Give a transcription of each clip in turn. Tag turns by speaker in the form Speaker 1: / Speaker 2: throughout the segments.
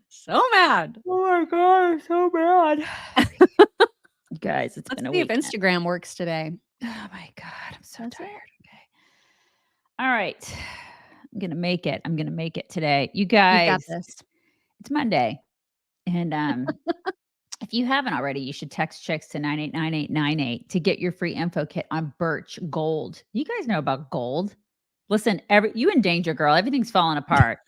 Speaker 1: So mad.
Speaker 2: Oh my God, I'm so mad. You guys, it's
Speaker 1: Let's
Speaker 2: been a
Speaker 1: see if
Speaker 2: weekend.
Speaker 1: Instagram works today.
Speaker 2: Oh my God, I'm so
Speaker 1: Does
Speaker 2: tired.
Speaker 1: it?
Speaker 2: Okay. All right. I'm going to make it. I'm going to make it today. You
Speaker 1: You got
Speaker 2: guys,
Speaker 1: this.
Speaker 2: it's Monday. And if you haven't already, you should text chicks to 989898 to get your free info kit on Birch Gold. You guys know about gold. Listen, you in danger, girl. Everything's falling apart.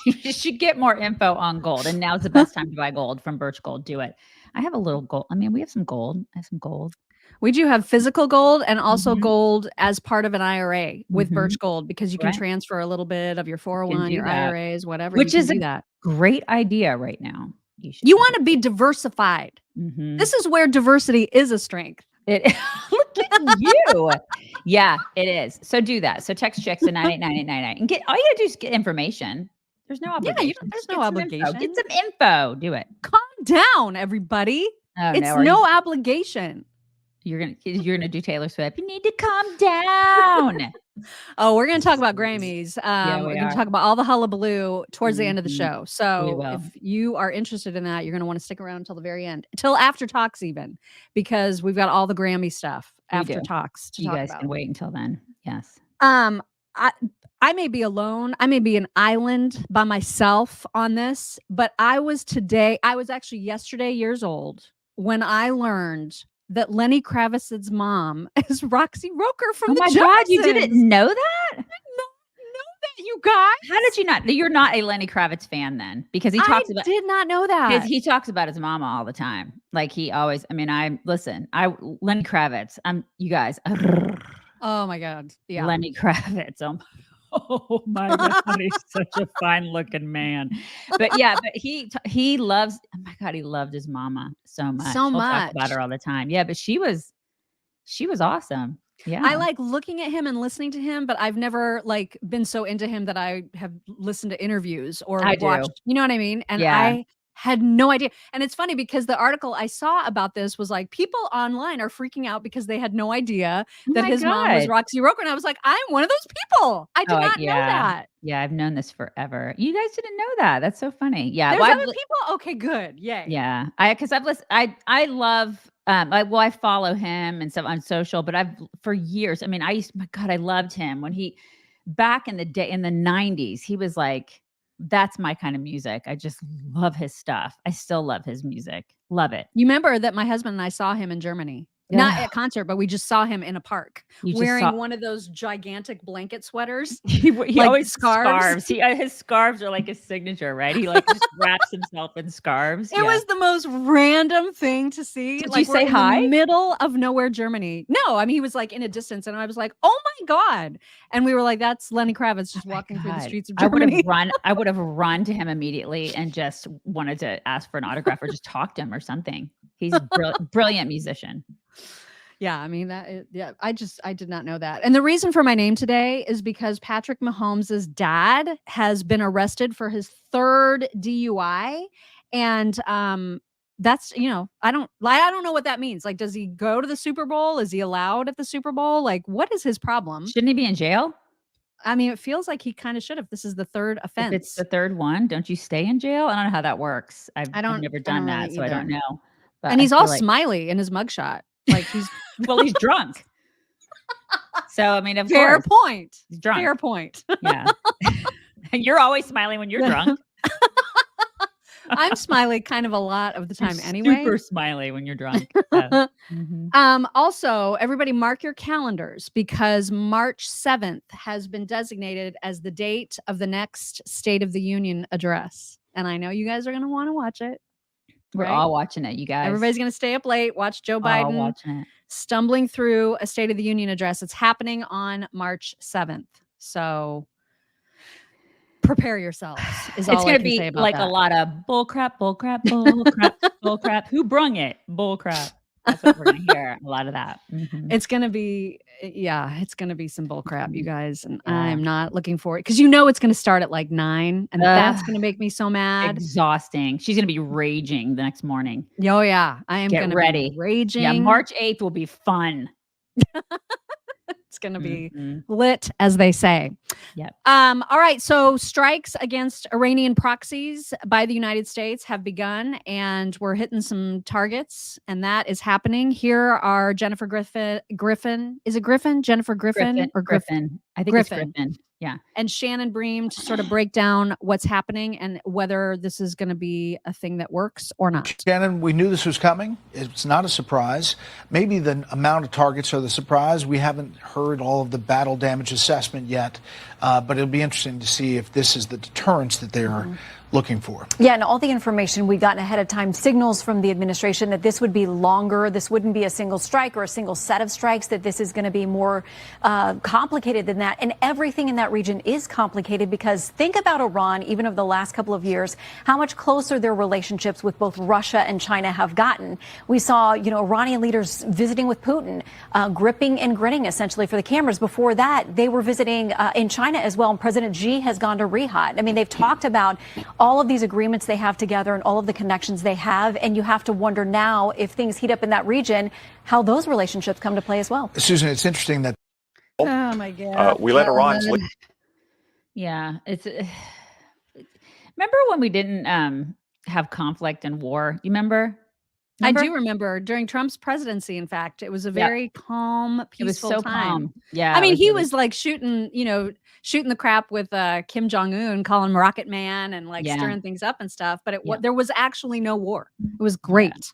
Speaker 2: You should get more info on gold. And now's the best time to buy gold from Birch Gold. Do it. I have a little gold. I mean, we have some gold. I have some gold.
Speaker 1: We do have physical gold and also
Speaker 2: Mhm.
Speaker 1: gold as part of an IRA with
Speaker 2: Mhm.
Speaker 1: Birch Gold because you can
Speaker 2: Right.
Speaker 1: transfer a little bit of your 401,
Speaker 2: do
Speaker 1: your
Speaker 2: that.
Speaker 1: IRAs, whatever.
Speaker 2: Which
Speaker 1: you
Speaker 2: is
Speaker 1: can
Speaker 2: a
Speaker 1: do that.
Speaker 2: great idea right now.
Speaker 1: You want to be diversified.
Speaker 2: Mhm.
Speaker 1: This is where diversity is a strength.
Speaker 2: Look at you. Yeah, it is. So do that. So text checks to 989898 and get all you gotta do is get information. There's no
Speaker 1: Yeah,
Speaker 2: obligation.
Speaker 1: there's
Speaker 2: Just
Speaker 1: no
Speaker 2: get some info.
Speaker 1: obligation.
Speaker 2: Get some info. Do it.
Speaker 1: Calm down, everybody.
Speaker 2: Oh,
Speaker 1: It's no obligation.
Speaker 2: You're gonna do Taylor Swift. You need to calm down.
Speaker 1: Oh, we're going to talk about Grammys.
Speaker 2: Yeah,
Speaker 1: we're going to talk about all the hullabaloo towards the end of the
Speaker 2: Mhm.
Speaker 1: show.
Speaker 2: We
Speaker 1: So
Speaker 2: will.
Speaker 1: if you are interested in that, you're going to want to stick around until the very end, till after Talks even, because we've got all the Grammy stuff after Talks to
Speaker 2: You
Speaker 1: talk
Speaker 2: guys
Speaker 1: about.
Speaker 2: can wait until then. Yes.
Speaker 1: I may be alone. I may be an island by myself on this, but I was actually yesterday years old when I learned that Lenny Kravitz's mom is Roxy Roker from the Jeffersons.
Speaker 2: God, you didn't know that?
Speaker 1: I did not know that, you guys.
Speaker 2: How did you not? You're not a Lenny Kravitz fan then, because he talks about.
Speaker 1: did not know that.
Speaker 2: He talks about his mama all the time. Like he always. I mean, Lenny Kravitz. You guys.
Speaker 1: Oh my God. Yeah.
Speaker 2: Lenny Kravitz. Oh my God, he's such a fine looking man. But yeah, but he loves. Oh my God, he loved his mama so much.
Speaker 1: So
Speaker 2: He'll
Speaker 1: much.
Speaker 2: talk about her all the time. Yeah, but she was awesome. Yeah.
Speaker 1: I like looking at him and listening to him, but I've never like been so into him that I have listened to interviews or watched. You know what I mean? And I had no idea. And it's funny because the article I saw about this was like people online are freaking out because they had no idea that his mom was Roxy Roker. And I was like, I'm one of those people. I did not know that.
Speaker 2: Yeah, I've known this forever. You guys didn't know that. That's so funny. Yeah.
Speaker 1: There's other people. Okay, good. Yay.
Speaker 2: Yeah. Because I've listened. I love. I follow him and stuff on social, but for years. I mean, I loved him when back in the day in the 90s. He was like, that's my kind of music. I just love his stuff. I still love his music. Love it.
Speaker 1: You remember that my husband and I saw him in Germany. Not at concert, but we just saw him in a park wearing one of those gigantic blanket sweaters.
Speaker 2: He
Speaker 1: like
Speaker 2: always scarves. His scarves are like his signature, right? He like just wraps himself in scarves.
Speaker 1: It was the most random thing to see.
Speaker 2: Did you say hi?
Speaker 1: In the middle of nowhere, Germany. No, I mean, he was like in a distance and I was like, oh my God. And we were like, that's Lenny Kravitz just walking through the streets of Germany.
Speaker 2: I would have run to him immediately and just wanted to ask for an autograph or just talk to him or something. He's a brilliant musician.
Speaker 1: Yeah, I mean I did not know that. And the reason for my name today is because Patrick Mahomes' dad has been arrested for his third DUI. And that's, I don't know what that means. Like, does he go to the Super Bowl? Is he allowed at the Super Bowl? Like, what is his problem?
Speaker 2: Shouldn't he be in jail?
Speaker 1: I mean, it feels like he kind of should have. This is the third offense.
Speaker 2: If it's the third one, don't you stay in jail? I don't know how that works. I've never done that, so I don't know.
Speaker 1: But and he's all smiley in his mugshot. Like he's
Speaker 2: he's drunk. So I mean,
Speaker 1: fair point.
Speaker 2: He's drunk.
Speaker 1: Fair point.
Speaker 2: Yeah. You're always smiling when you're drunk.
Speaker 1: I'm smiley kind of a lot of the time anyway.
Speaker 2: Super smiley when you're drunk.
Speaker 1: Also, everybody mark your calendars because March 7th has been designated as the date of the next State of the Union address. And I know you guys are going to want to watch it.
Speaker 2: We're all watching it, you guys.
Speaker 1: Everybody's going to stay up late, watch Joe Biden stumbling through a State of the Union address. It's happening on March 7th. So prepare yourselves. It's going to be
Speaker 2: like a lot of bull crap, bull crap, bull crap, bull crap. Who brung it? Bull crap. That's what we're going to hear. A lot of that. Mm-hmm.
Speaker 1: It's going to be, it's going to be some bull crap, you guys. And I'm not looking forward because it's going to start at like 9 and that's going to make me so mad.
Speaker 2: Exhausting. She's going to be raging the next morning.
Speaker 1: Oh yeah. I am going to be raging.
Speaker 2: Yeah. March 8th will be fun.
Speaker 1: It's going to be lit, as they say.
Speaker 2: Yep.
Speaker 1: All right. So strikes against Iranian proxies by the United States have begun, and we're hitting some targets, and that is happening. Here are Jennifer Griffin. Is it Griffin? Jennifer Griffin or
Speaker 2: Griffin? I think it's Griffin. Yeah.
Speaker 1: And Shannon Bream to sort of break down what's happening and whether this is going to be a thing that works or not.
Speaker 3: Shannon, we knew this was coming. It's not a surprise. Maybe the amount of targets are the surprise. We haven't heard all of the battle damage assessment yet, but it'll be interesting to see if this is the deterrence that they are looking for.
Speaker 4: Yeah, and all the information we'd gotten ahead of time signals from the administration that this would be longer. This wouldn't be a single strike or a single set of strikes, that this is going to be more complicated than that. And everything in that region is complicated because think about Iran, even over the last couple of years, how much closer their relationships with both Russia and China have gotten. We saw, Iranian leaders visiting with Putin, gripping and grinning essentially for the cameras. Before that, they were visiting in China as well. And President Xi has gone to Riyadh. I mean, they've talked about all of these agreements they have together and all of the connections they have. And you have to wonder now, if things heat up in that region, how those relationships come to play as well.
Speaker 3: Susan, it's interesting that.
Speaker 1: Oh, my God.
Speaker 5: We let Iran sleep.
Speaker 2: Yeah. Remember when we didn't have conflict and war? You remember?
Speaker 1: I do remember during Trump's presidency. In fact, it was a very calm, peaceful
Speaker 2: it was so
Speaker 1: time.
Speaker 2: Calm. Yeah.
Speaker 1: I mean, he was like shooting the crap with Kim Jong-un, calling him Rocket Man and like stirring things up and stuff. But there was actually no war. It was great.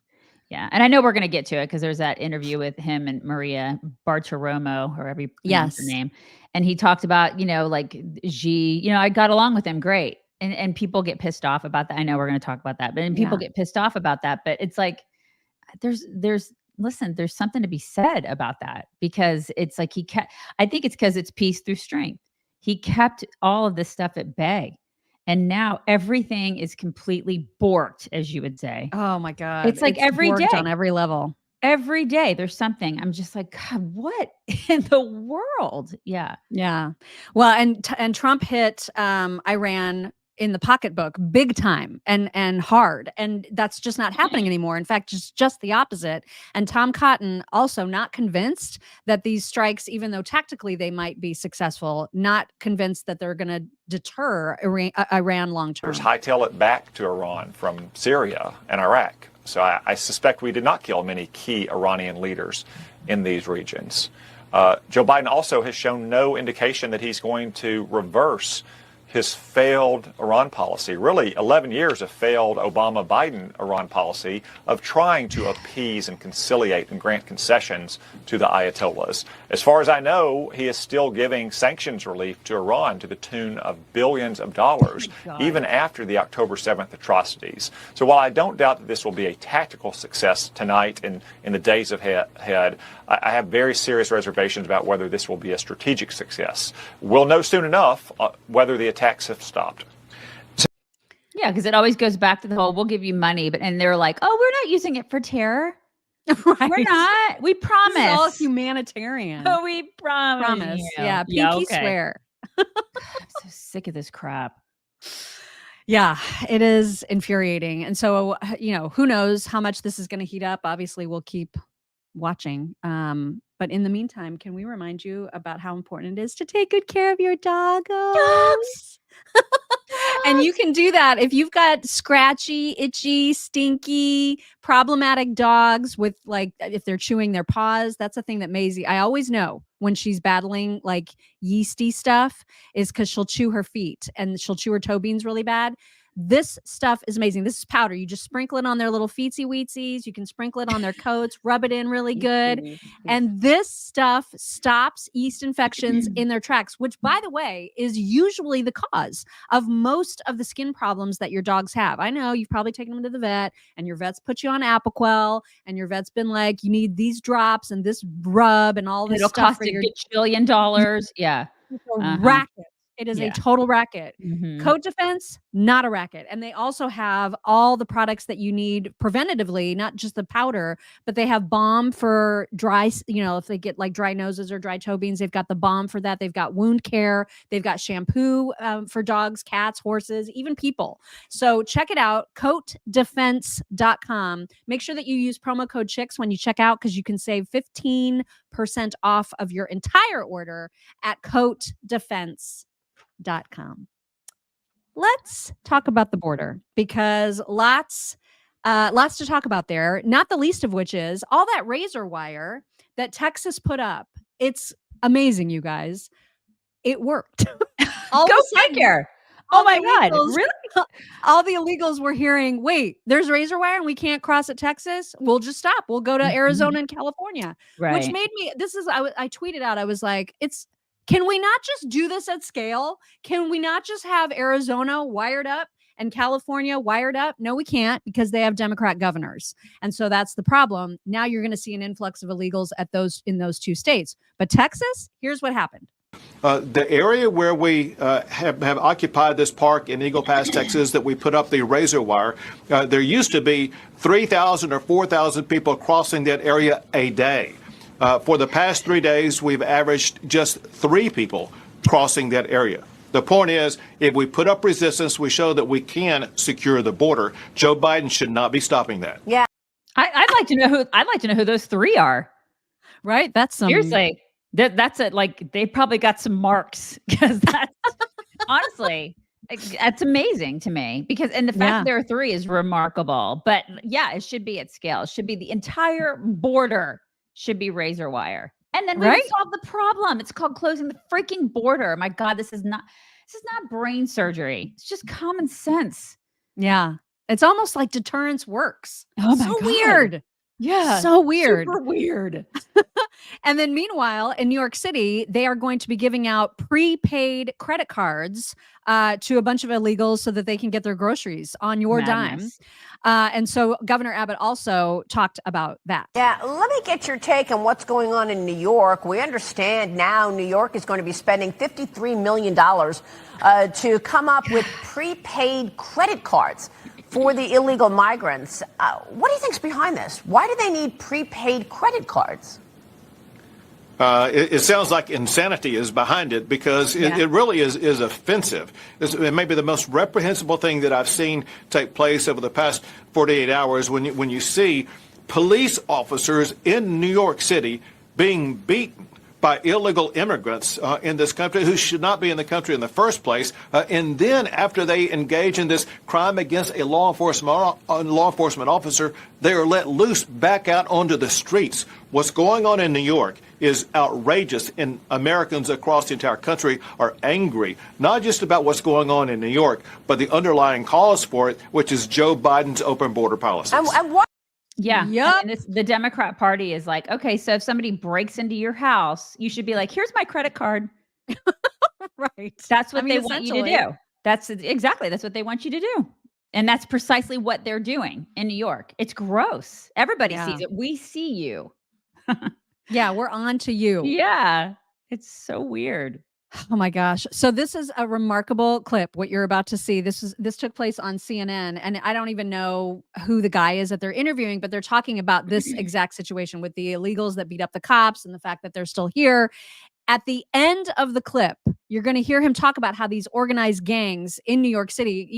Speaker 2: Yeah. And I know we're going to get to it because there's that interview with him and Maria Bartiromo, or however you pronounce her name. And he talked about, like Xi, I got along with him great. And people get pissed off about that. I know we're going to talk about that, but people get pissed off about that. But it's like, there's something to be said about that, because it's like I think it's because it's peace through strength. He kept all of this stuff at bay. And now everything is completely borked, as you would say.
Speaker 1: Oh my God.
Speaker 2: It's like every day
Speaker 1: on every level.
Speaker 2: Every day there's something. I'm just like, God, what in the world? Yeah.
Speaker 1: Yeah. Well, and Trump hit Iran in the pocketbook big time and hard. And that's just not happening anymore. In fact, just the opposite. And Tom Cotton also not convinced that these strikes, even though tactically they might be successful, not convinced that they're going to deter Iran long term.
Speaker 5: Hightail it back to Iran from Syria and Iraq. So I suspect we did not kill many key Iranian leaders in these regions. Joe Biden also has shown no indication that he's going to reverse his failed Iran policy, really 11 years of failed Obama-Biden Iran policy of trying to appease and conciliate and grant concessions to the Ayatollahs. As far as I know, he is still giving sanctions relief to Iran to the tune of billions of dollars, even after the October 7th atrocities. So while I don't doubt that this will be a tactical success tonight and in the days ahead, I have very serious reservations about whether this will be a strategic success. We'll know soon enough whether the attacks have stopped.
Speaker 2: Yeah, because it always goes back to the whole, we'll give you money, and they're like, oh, we're not using it for terror.
Speaker 1: Right.
Speaker 2: We're not. We promise.
Speaker 1: This is all humanitarian.
Speaker 2: Oh, we promise.
Speaker 1: Yeah, pinky swear.
Speaker 2: I'm so sick of this crap.
Speaker 1: Yeah, it is infuriating. And so, who knows how much this is going to heat up. Obviously, we'll keep watching. But in the meantime, can we remind you about how important it is to take good care of your dogs? And you can do that if you've got scratchy, itchy, stinky, problematic dogs with if they're chewing their paws. That's a thing that Maisie, I always know when she's battling like yeasty stuff is because she'll chew her feet and she'll chew her toe beans really bad. This stuff is amazing. This is powder. You just sprinkle it on their little feetsy weetsies. You can sprinkle it on their coats, rub it in really good. And this stuff stops yeast infections in their tracks, which, by the way, is usually the cause of most of the skin problems that your dogs have. I know you've probably taken them to the vet and your vet's put you on Apoquel and your vet's been like, you need these drops and this rub and all this
Speaker 2: It'll
Speaker 1: stuff.
Speaker 2: cost $1 billion. Yeah.
Speaker 1: It's a racket. It is a total racket. Coat Defense, not a racket. And they also have all the products that you need preventatively, not just the powder, but they have balm for dry, if they get like dry noses or dry toe beans, they've got the balm for that. They've got wound care. They've got shampoo for dogs, cats, horses, even people. So check it out, coatdefense.com. Make sure that you use promo code CHICKS when you check out, because you can save 15% off of your entire order at coatdefense.com. Let's talk about the border, because lots to talk about there, not the least of which is all that razor wire that Texas put up. It's amazing, you guys. It worked.
Speaker 2: Go figure. Oh my God. Really?
Speaker 1: All the illegals were hearing, wait, there's razor wire and we can't cross at Texas. We'll just stop. We'll go to Arizona and California, which made me, I tweeted out, I was like, can we not just do this at scale? Can we not just have Arizona wired up and California wired up? No, we can't, because they have Democrat governors. And so that's the problem. Now you're going to see an influx of illegals in those two states. But Texas, here's what happened.
Speaker 6: The area where we have occupied this park in Eagle Pass, Texas, that we put up the razor wire, there used to be 3,000 or 4,000 people crossing that area a day. For the past 3 days, we've averaged just 3 people crossing that area. The point is, if we put up resistance, we show that we can secure the border. Joe Biden should not be stopping that.
Speaker 2: Yeah, I'd like to know who those 3 are.
Speaker 1: Right? That's
Speaker 2: seriously. That's it. Like, they probably got some marks, because that's honestly, that's amazing to me, because, and the fact that there are 3 is remarkable, but yeah, it should be at scale. It should be the entire border should be razor wire. And then we would solve the problem. It's called closing the freaking border. My God, this is not brain surgery. It's just common sense.
Speaker 1: Yeah. It's almost like deterrence works.
Speaker 2: Oh my God.
Speaker 1: Weird.
Speaker 2: Yeah.
Speaker 1: So weird.
Speaker 2: Super weird.
Speaker 1: And then meanwhile, in New York City, they are going to be giving out prepaid credit cards to a bunch of illegals so that they can get their groceries on your dime. And so Governor Abbott also talked about that.
Speaker 7: Yeah, let me get your take on what's going on in New York. We understand now New York is going to be spending $53 million to come up with prepaid credit cards for the illegal migrants. What do you think's behind this? Why do they need prepaid credit cards?
Speaker 6: It sounds like insanity is behind it, because it really is offensive. It may be the most reprehensible thing that I've seen take place over the past 48 hours when you see police officers in New York City being beaten by illegal immigrants in this country who should not be in the country in the first place. And then after they engage in this crime against a law enforcement officer, they are let loose back out onto the streets. What's going on in New York is outrageous, and Americans across the entire country are angry, not just about what's going on in New York, but the underlying cause for it, which is Joe Biden's open border policies.
Speaker 7: And what?
Speaker 2: Yeah. Yep. And the Democrat Party is like, okay, so if somebody breaks into your house, you should be like, here's my credit card.
Speaker 1: Right.
Speaker 2: That's what they want you to do. That's what they want you to do. And that's precisely what they're doing in New York. It's gross. Everybody sees it. We see you.
Speaker 1: Yeah, we're on to you.
Speaker 2: Yeah. It's so weird.
Speaker 1: Oh my gosh. So this is a remarkable clip, what you're about to see. This took place on CNN, and I don't even know who the guy is that they're interviewing, but they're talking about this exact situation with the illegals that beat up the cops and the fact that they're still here. At the end of the clip, you're going to hear him talk about how these organized gangs in New York City,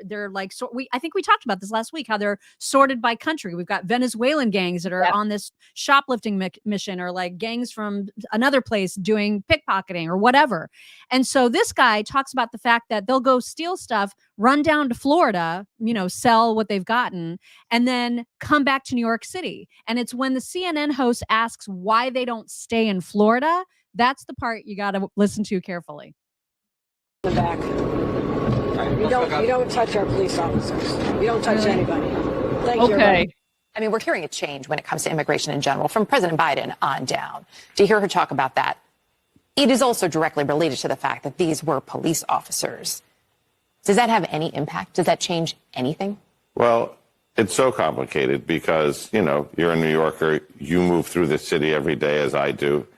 Speaker 1: they're like, I think we talked about this last week, how they're sorted by country. We've got Venezuelan gangs that are on this shoplifting mission, or like gangs from another place doing pickpocketing or whatever. And so this guy talks about the fact that they'll go steal stuff, run down to Florida, sell what they've gotten, and then come back to New York City. And it's when the CNN host asks why they don't stay in Florida, that's the part you got to listen to carefully.
Speaker 8: In the back. You don't touch our police officers. You don't touch anybody. Thank you.
Speaker 2: Okay.
Speaker 9: I mean, we're hearing a change when it comes to immigration in general from President Biden on down. To hear her talk about that, it is also directly related to the fact that these were police officers. Does that have any impact? Does that change anything?
Speaker 10: Well, it's so complicated because, you're a New Yorker. You move through the city every day, as I do.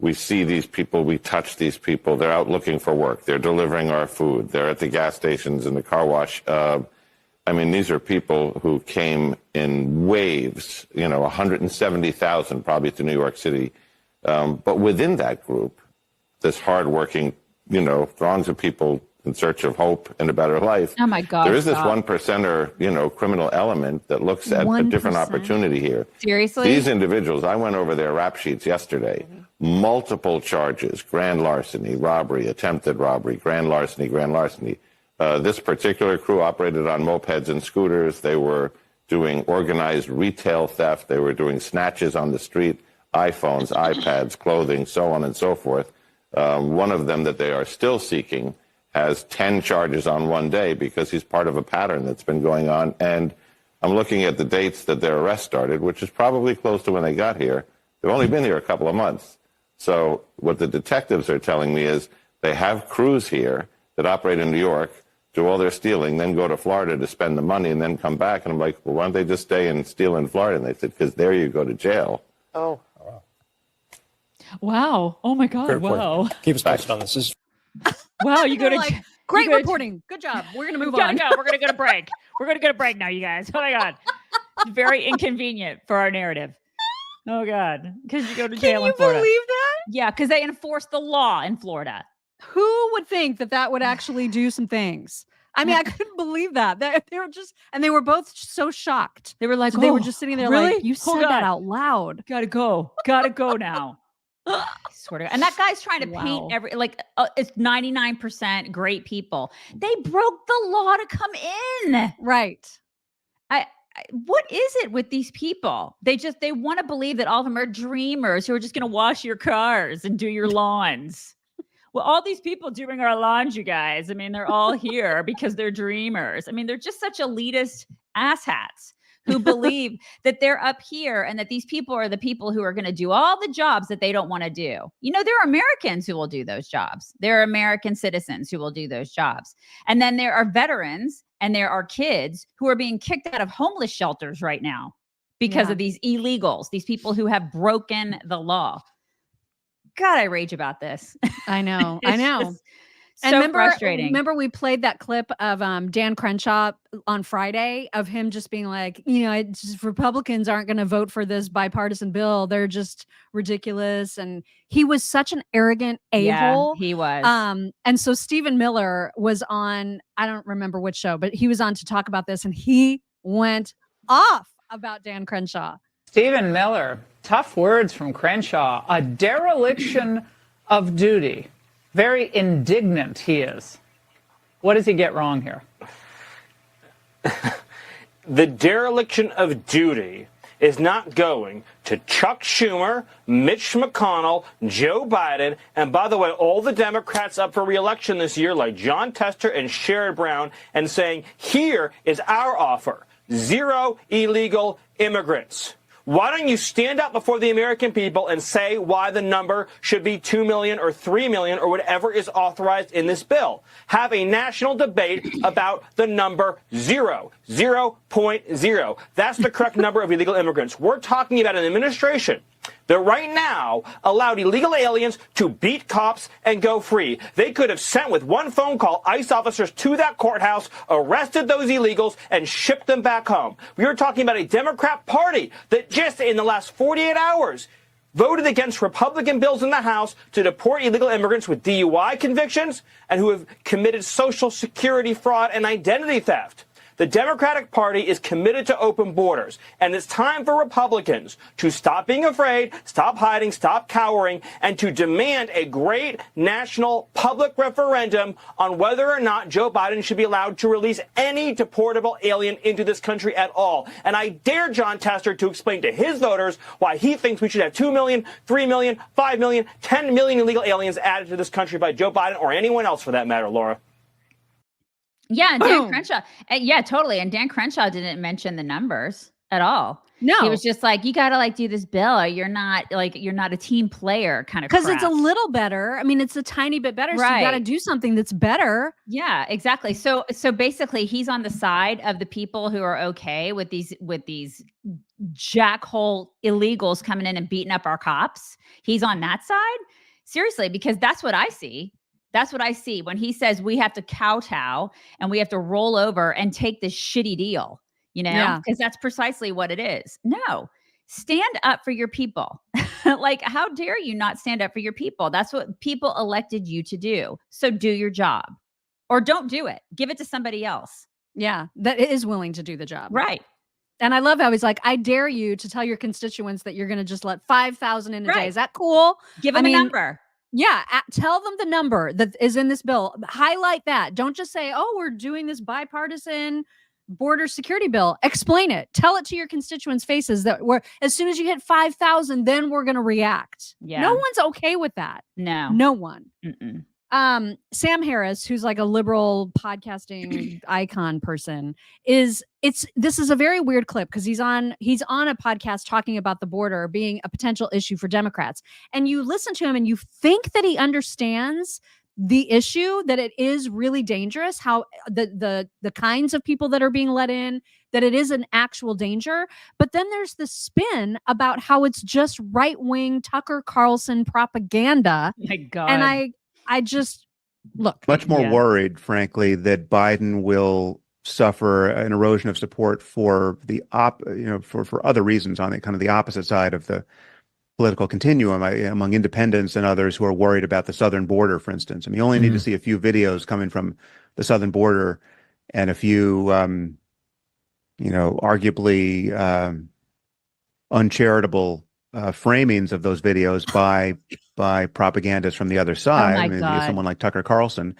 Speaker 10: We see these people, we touch these people. They're out looking for work. They're delivering our food. They're at the gas stations and the car wash. I mean, these are people who came in waves, 170,000 probably to New York City. But within that group, this hardworking, throngs of people in search of hope and a better life.
Speaker 2: Oh my God!
Speaker 10: There is this 1%er, criminal element that looks at a different opportunity here.
Speaker 2: Seriously?
Speaker 10: These individuals, I went over their rap sheets yesterday. Multiple charges: grand larceny, robbery, attempted robbery, grand larceny, grand larceny. This particular crew operated on mopeds and scooters. They were doing organized retail theft. They were doing snatches on the street, iPhones, iPads, clothing, so on and so forth. One of them that they are still seeking has 10 charges on one day because he's part of a pattern that's been going on. And I'm looking at the dates that their arrest started, which is probably close to when they got here. They've only been here a couple of months. So what the detectives are telling me is they have crews here that operate in New York, do all their stealing, then go to Florida to spend the money and then come back. And I'm like, well, why don't they just stay and steal in Florida? And they said, because there you go to jail.
Speaker 7: Oh.
Speaker 2: Wow. Oh my God. Wow.
Speaker 11: Keep us posted on this.
Speaker 2: Wow. You go to
Speaker 1: great reporting. Good job. We're going to move on.
Speaker 2: We're going to go to break. We're going to go to break now, you guys. Oh my God. It's very inconvenient for our narrative. Oh God. Because you go to jail in Florida.
Speaker 1: Can you believe that?
Speaker 2: Yeah. Because they enforce the law in Florida.
Speaker 1: Who would think that would actually do some things? I mean, I couldn't believe that. They were just, and they were both so shocked. They were like, they were just sitting there
Speaker 2: really?
Speaker 1: like, you said that out loud.
Speaker 2: Gotta go now. I swear to God. And that guy's trying to paint it's 99% great people. They broke the law to come in.
Speaker 1: Right.
Speaker 2: What is it with these people? They want to believe that all of them are dreamers who are just going to wash your cars and do your lawns. Well, all these people doing our lawns, you guys, I mean, they're all here because they're dreamers. I mean, they're just such elitist asshats who believe that they're up here and that these people are the people who are going to do all the jobs that they don't want to do. There are Americans who will do those jobs. There are American citizens who will do those jobs. And then there are veterans and there are kids who are being kicked out of homeless shelters right now because of these illegals, these people who have broken the law. God, I rage about this.
Speaker 1: I know.
Speaker 2: So frustrating.
Speaker 1: Remember we played that clip of Dan Crenshaw on Friday of him just being like, Republicans aren't going to vote for this bipartisan bill. They're just ridiculous. And he was such an arrogant a-hole.
Speaker 2: Yeah, he was.
Speaker 1: And so Stephen Miller was on, I don't remember which show, but he was on to talk about this and he went off about Dan Crenshaw.
Speaker 12: Stephen Miller, tough words from Crenshaw, a dereliction of duty. Very indignant he is. What does he get wrong here?
Speaker 13: The dereliction of duty is not going to Chuck Schumer, Mitch McConnell, Joe Biden, and by the way, all the Democrats up for re-election this year, like John Tester and Sherrod Brown, and saying, here is our offer, 0 illegal immigrants. Why don't you stand up before the American people and say why the number should be 2 million or 3 million or whatever is authorized in this bill? Have a national debate about the number 0.0. That's the correct number of illegal immigrants. We're talking about an administration that right now allowed illegal aliens to beat cops and go free. They could have sent with one phone call ICE officers to that courthouse, arrested those illegals, and shipped them back home. We are talking about a Democrat party that just in the last 48 hours voted against Republican bills in the House to deport illegal immigrants with DUI convictions and who have committed Social Security fraud and identity theft. The Democratic Party is committed to open borders, and it's time for Republicans to stop being afraid, stop hiding, stop cowering, and to demand a great national public referendum on whether or not Joe Biden should be allowed to release any deportable alien into this country at all. And I dare John Tester to explain to his voters why he thinks we should have 2 million, 3 million, 5 million, 10 million illegal aliens added to this country by Joe Biden or anyone else for that matter, Laura.
Speaker 2: Yeah, and Dan Crenshaw. Yeah, totally. And Dan Crenshaw didn't mention the numbers at all.
Speaker 1: No.
Speaker 2: He was just like, you got to like do this bill or you're not a team player kind of crap.
Speaker 1: Because it's a little better. I mean, it's a tiny bit better. So you got to do something that's better.
Speaker 2: Yeah, exactly. So basically he's on the side of the people who are okay with these jackhole illegals coming in and beating up our cops. He's on that side. Seriously, because that's what I see. That's what I see when he says we have to kowtow and we have to roll over and take this shitty deal, because that's precisely what it is. No, stand up for your people. Like, how dare you not stand up for your people? That's what people elected you to do. So do your job or don't do it. Give it to somebody else.
Speaker 1: Yeah, that is willing to do the job.
Speaker 2: Right.
Speaker 1: And I love how he's like, I dare you to tell your constituents that you're going to just let 5,000 in a day. Is that cool?
Speaker 2: Give them a number.
Speaker 1: Yeah. Tell them the number that is in this bill. Highlight that. Don't just say, oh, we're doing this bipartisan border security bill. Explain it. Tell it to your constituents' faces that as soon as you hit 5,000, then we're going to react.
Speaker 2: Yeah.
Speaker 1: No one's okay with that.
Speaker 2: No
Speaker 1: one.
Speaker 2: Mm-mm.
Speaker 1: Sam Harris, who's like a liberal podcasting icon person, this is a very weird clip because he's on a podcast talking about the border being a potential issue for Democrats. And you listen to him and you think that he understands the issue, that it is really dangerous, how the kinds of people that are being let in, that it is an actual danger. But then there's the spin about how it's just right-wing Tucker Carlson propaganda.
Speaker 2: My God.
Speaker 1: And I just look
Speaker 11: much more worried, frankly, that Biden will suffer an erosion of support for for other reasons on the kind of the opposite side of the political continuum among independents and others who are worried about the southern border, for instance. I mean, you only need to see a few videos coming from the southern border and a few, arguably uncharitable framings of those videos by propagandists from the other side.
Speaker 2: Oh my God.
Speaker 11: Someone like Tucker Carlson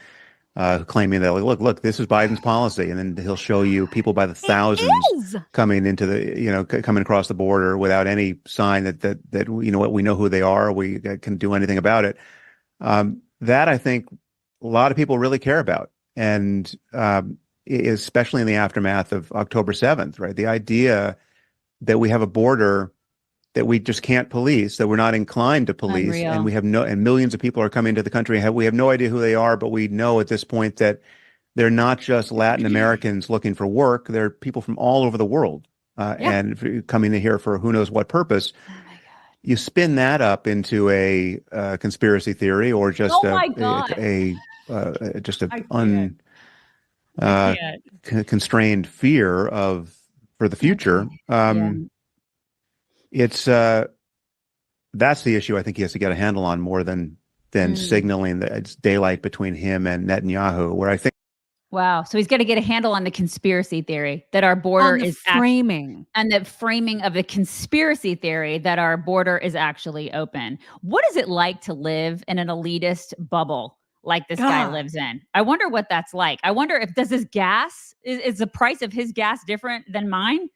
Speaker 11: claiming that, look, this is Biden's policy, and then he'll show you people by the thousands coming into coming across the border without any sign that we know who they are, or we can do anything about it. That I think a lot of people really care about, and especially in the aftermath of October 7th, right? The idea that we have a border that we just can't police, that we're not inclined to police,
Speaker 2: Unreal.
Speaker 11: and we have and millions of people are coming into the country. We have no idea who they are, but we know at this point that they're not just Latin Americans looking for work; they're people from all over the world, and coming in here for who knows what purpose.
Speaker 2: Oh my God.
Speaker 11: You spin that up into a conspiracy theory, or just constrained fear for the future. It's that's the issue I think he has to get a handle on more than signaling that it's daylight between him and Netanyahu, where I think.
Speaker 2: Wow. So he's got to get a handle on the conspiracy theory that our border is
Speaker 1: framing
Speaker 2: and the framing of the conspiracy theory that our border is actually open. What is it like to live in an elitist bubble like this guy lives in? I wonder what that's like. I wonder if is the price of his gas different than mine?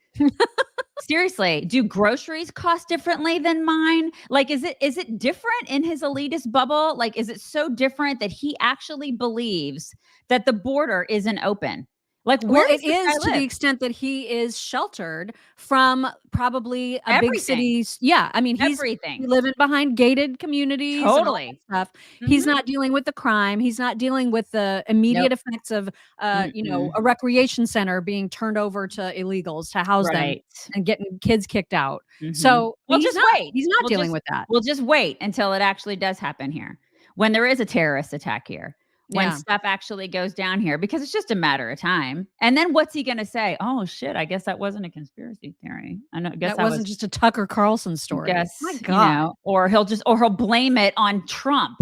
Speaker 2: Seriously, do groceries cost differently than mine? Like, is it different in his elitist bubble? Like, is it so different that he actually believes that the border isn't open? Like,
Speaker 1: it is to the extent that he is sheltered from probably a big city. Yeah. I mean, he's living behind gated communities.
Speaker 2: Totally.
Speaker 1: And all that stuff. He's not dealing with the crime. He's not dealing with the immediate effects of, a recreation center being turned over to illegals to house them and getting kids kicked out. So
Speaker 2: He's not
Speaker 1: dealing with that.
Speaker 2: We'll just wait until it actually does happen here. When there is a terrorist attack here. When stuff actually goes down here, because it's just a matter of time. And then what's he going to say? Oh shit! I guess that wasn't a conspiracy theory. I guess
Speaker 1: that wasn't just a Tucker Carlson story.
Speaker 2: Guess,
Speaker 1: my God.
Speaker 2: Or he'll blame it on Trump,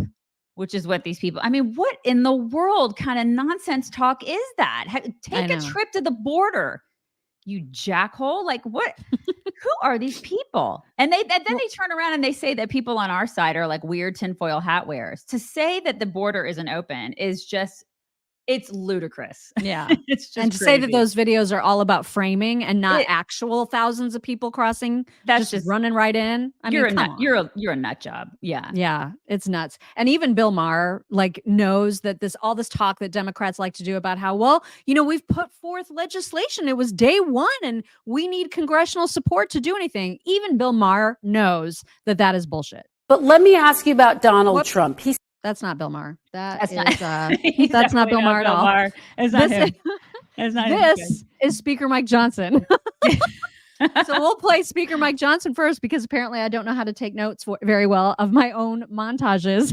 Speaker 2: which is what these people. I mean, what in the world kind of nonsense talk is that? Take a trip to the border, you jackhole. Like what? Who are these people? And then they turn around and they say that people on our side are like weird tinfoil hat wearers. To say that the border isn't open is just It's ludicrous.
Speaker 1: Yeah.
Speaker 2: It's just
Speaker 1: and to
Speaker 2: crazy.
Speaker 1: say that those videos are all about framing and not actual thousands of people crossing,
Speaker 2: that's
Speaker 1: just running right in. I
Speaker 2: you're
Speaker 1: mean, come on.
Speaker 2: You're a nut job. Yeah.
Speaker 1: Yeah, it's nuts. And even Bill Maher like knows that all this talk that Democrats like to do about how, well, we've put forth legislation. It was day one and we need congressional support to do anything. Even Bill Maher knows that is bullshit.
Speaker 14: But let me ask you about Donald Trump.
Speaker 1: That's not Bill Maher.
Speaker 2: That's
Speaker 1: not Bill Maher at all.
Speaker 2: It's not him. It's not him.
Speaker 1: This is Speaker Mike Johnson. So we'll play Speaker Mike Johnson first because apparently I don't know how to take notes very well of my own montages.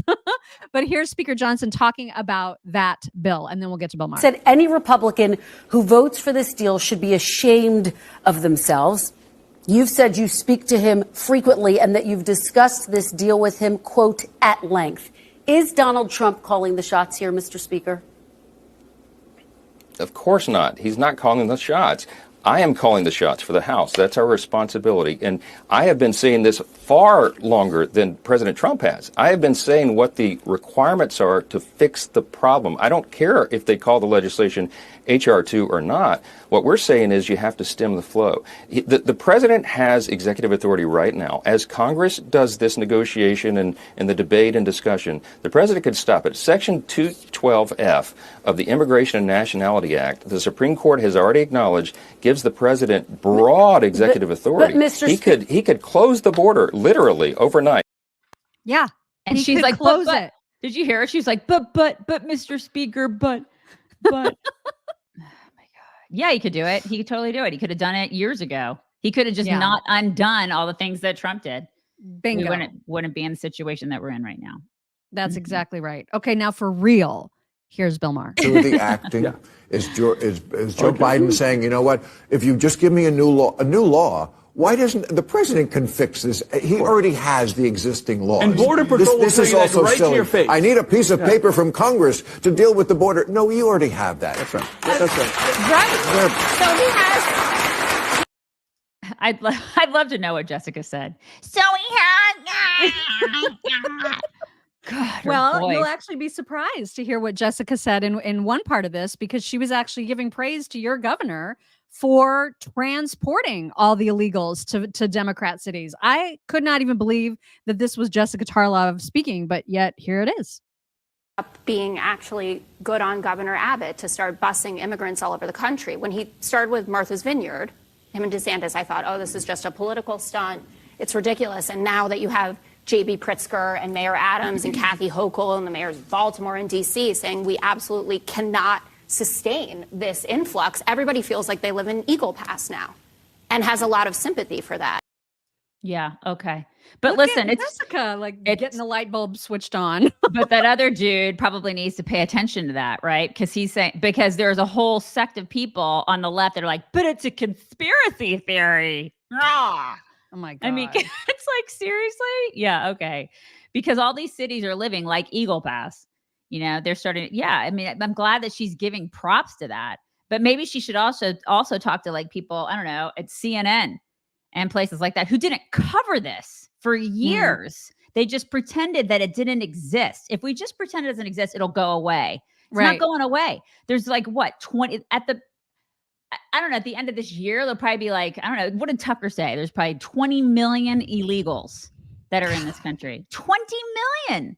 Speaker 1: But here's Speaker Johnson talking about that bill, and then we'll get to Bill Maher.
Speaker 14: Said any Republican who votes for this deal should be ashamed of themselves. You've said you speak to him frequently and that you've discussed this deal with him, quote, at length. Is Donald Trump calling the shots here, Mr. Speaker?
Speaker 15: Of course not. He's not calling the shots. I am calling the shots for the House. That's our responsibility. And I have been saying this far longer than President Trump has. I have been saying what the requirements are to fix the problem. I don't care if they call the legislation H.R. 2 or not. What we're saying is you have to stem the flow. The president has executive authority right now. As Congress does this negotiation and the debate and discussion, the president could stop it. Section 212F of the Immigration and Nationality Act, the Supreme Court has already acknowledged, gives the president broad executive authority. He could close the border literally overnight.
Speaker 1: Yeah.
Speaker 2: And she's like, close it. Did you hear her? She's like, but Mr. Speaker, but. Oh my God. Yeah, he could do it. He could totally do it. He could have done it years ago. He could have just not undone all the things that Trump did.
Speaker 1: Bingo.
Speaker 2: We wouldn't be in the situation that we're in right now.
Speaker 1: That's exactly right. Okay, now for real, here's Bill Maher.
Speaker 16: To the acting is Joe Biden saying, you know what? If you just give me a new law. Why doesn't the president can fix this? He already has the existing laws.
Speaker 13: And Border Patrol
Speaker 16: this
Speaker 13: will
Speaker 16: is
Speaker 13: tell you
Speaker 16: also
Speaker 13: that right
Speaker 16: silly.
Speaker 13: to your face.
Speaker 16: I need a piece of paper from Congress to deal with the border. No, you already have that.
Speaker 13: That's right.
Speaker 2: Right. So he has. I'd love to know what Jessica said. So he has. God,
Speaker 1: well, you'll actually be surprised to hear what Jessica said in one part of this, because she was actually giving praise to your governor for transporting all the illegals to Democrat cities. I could not even believe that this was Jessica Tarlov speaking, but yet here it is.
Speaker 17: Being actually good on Governor Abbott to start busing immigrants all over the country. When he started with Martha's Vineyard, him and DeSantis, I thought, oh, this is just a political stunt. It's ridiculous. And now that you have J.B. Pritzker and Mayor Adams and Kathy Hochul and the mayors of Baltimore and D.C. saying we absolutely cannot sustain this influx, everybody feels like they live in Eagle Pass now and has a lot of sympathy for that.
Speaker 2: Yeah. Okay. But
Speaker 1: Look
Speaker 2: listen,
Speaker 1: at
Speaker 2: it's
Speaker 1: Jessica getting the light bulb switched on.
Speaker 2: But that other dude probably needs to pay attention to that, right? Because there's a whole sect of people on the left that are like, but it's a conspiracy theory. Ah.
Speaker 1: Oh my God.
Speaker 2: I mean, it's like, seriously? Yeah. Okay. Because all these cities are living like Eagle Pass. They're starting. Yeah. I mean, I'm glad that she's giving props to that, but maybe she should also talk to like people, I don't know, at CNN and places like that who didn't cover this for years. They just pretended that it didn't exist. If we just pretend it doesn't exist, it'll go away. It's not going away. There's like 20 at the end of this year, there'll probably be like, I don't know, what did Tucker say? There's probably 20 million illegals that are in this country. 20 million.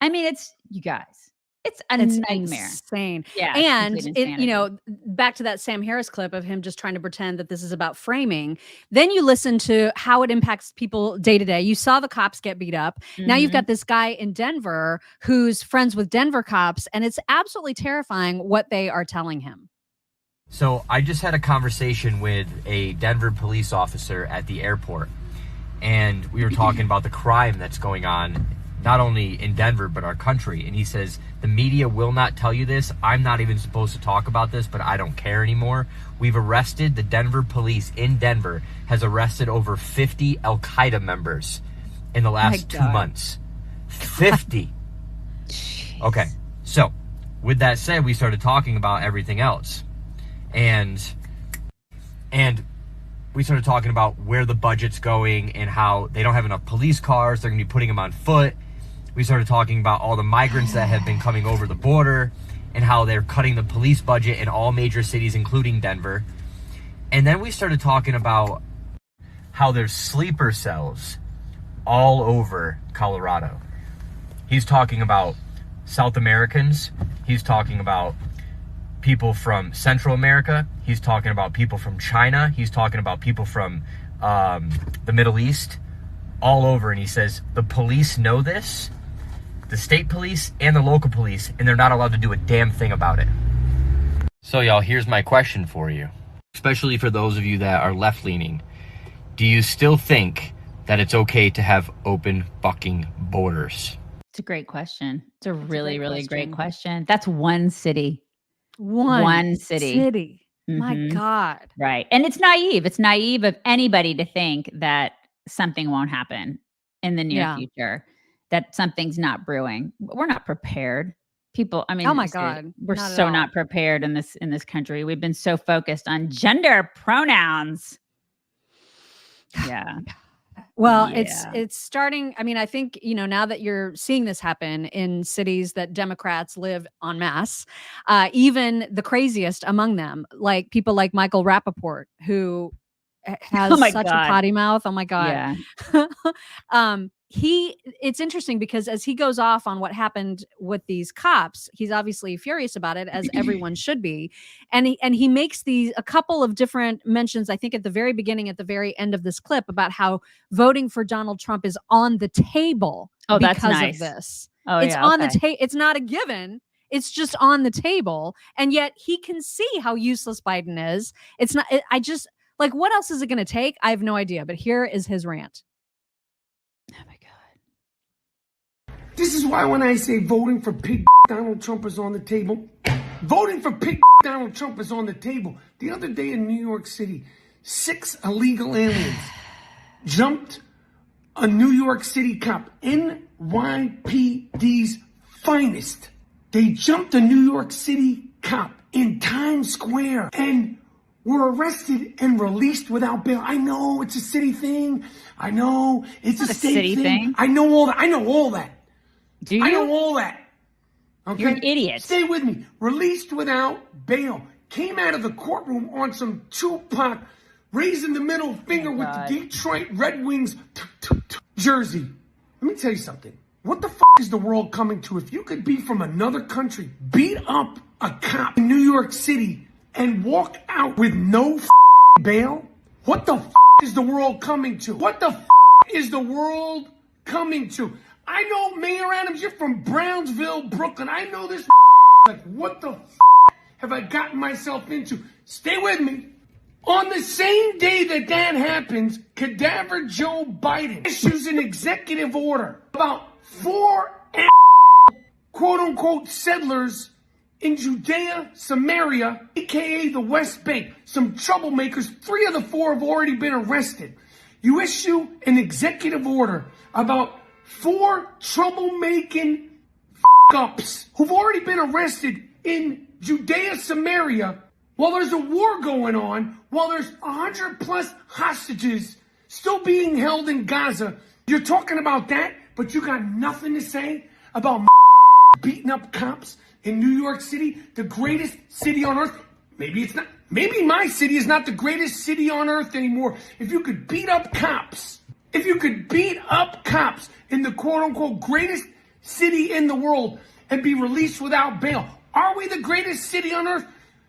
Speaker 2: I mean, you guys, it's nightmare.
Speaker 1: Insane.
Speaker 2: Yeah.
Speaker 1: And back to that Sam Harris clip of him just trying to pretend that this is about framing. Then you listen to how it impacts people day to day. You saw the cops get beat up. Mm-hmm. Now you've got this guy in Denver who's friends with Denver cops, and it's absolutely terrifying what they are telling him.
Speaker 18: So I just had a conversation with a Denver police officer at the airport, and we were talking about the crime that's going on, not only in Denver, but our country. And he says, the media will not tell you this. I'm not even supposed to talk about this, but I don't care anymore. We've arrested, the Denver police in Denver has arrested over 50 Al-Qaeda members in the last 2 months. 50. Okay. So with that said, we started talking about everything else. And we started talking about where the budget's going and how they don't have enough police cars. They're going to be putting them on foot. We started talking about all the migrants that have been coming over the border. and how they're cutting the police budget in all major cities, including Denver. And then we started talking about how there's sleeper cells all over Colorado. He's talking about South Americans. He's talking about people from Central America. He's talking about people from China. He's talking about people from the Middle East, all over. And he says the police know this, the state police and the local police, and they're not allowed to do a damn thing about it. So y'all, here's my question for you, especially for those of you that are left-leaning. Do you still think that it's okay to have open fucking borders?
Speaker 2: It's a great question. It's a really, really great question. That's one city.
Speaker 1: One
Speaker 2: city.
Speaker 1: My God.
Speaker 2: Right. And it's naive. It's naive of anybody to think that something won't happen in the near future, that something's not brewing. We're not prepared. People, I mean,
Speaker 1: oh my God,
Speaker 2: we're so not prepared in this country. We've been so focused on gender pronouns. Yeah.
Speaker 1: Well, it's starting. I mean, I think, now that you're seeing this happen in cities that Democrats live en masse, even the craziest among them, like people like Michael Rappaport, who has such a potty mouth. Oh my God. Yeah. It's interesting because as he goes off on what happened with these cops, he's obviously furious about it, as everyone should be. And he makes a couple of different mentions, I think at the very beginning, at the very end of this clip, about how voting for Donald Trump is on the table because of this. Oh, it's on the table. It's not a given. It's just on the table. And yet he can see how useless Biden is. It's not, what else is it going to take? I have no idea. But here is his rant.
Speaker 2: Oh my God.
Speaker 19: This is why when I say voting for pig Donald Trump is on the table, voting for pig Donald Trump is on the table. The other day in New York City, 6 illegal aliens jumped a New York City cop, NYPD's finest. They jumped a New York City cop in Times Square and were arrested and released without bail. I know it's a city thing. I know it's a state thing. I know all that. I know all that.
Speaker 2: Do you?
Speaker 19: I know all that. Okay?
Speaker 2: You're an idiot.
Speaker 19: Stay with me. Released without bail. Came out of the courtroom on some Tupac raising the middle finger with the Detroit Red Wings jersey. Let me tell you something. What the is the world coming to? If you could be from another country, beat up a cop in New York City, and walk out with no bail? What the is the world coming to? What the is the world coming to? I know, Mayor Adams, you're from Brownsville, Brooklyn. I know this. Like, what the have I gotten myself into? Stay with me. On the same day that happens, Cadaver Joe Biden issues an executive order about 4 quote-unquote settlers in Judea, Samaria, aka the West Bank. Some troublemakers, 3 of the 4 have already been arrested. You issue an executive order about 4 troublemaking ups who've already been arrested in Judea, Samaria, while there's a war going on, while there's 100+ hostages still being held in Gaza. You're talking about that, but you got nothing to say about beating up cops in New York City, the greatest city on earth. Maybe it's not. Maybe my city is not the greatest city on earth anymore. If you could beat up cops, in the quote-unquote greatest city in the world and be released without bail, are we the greatest city on earth?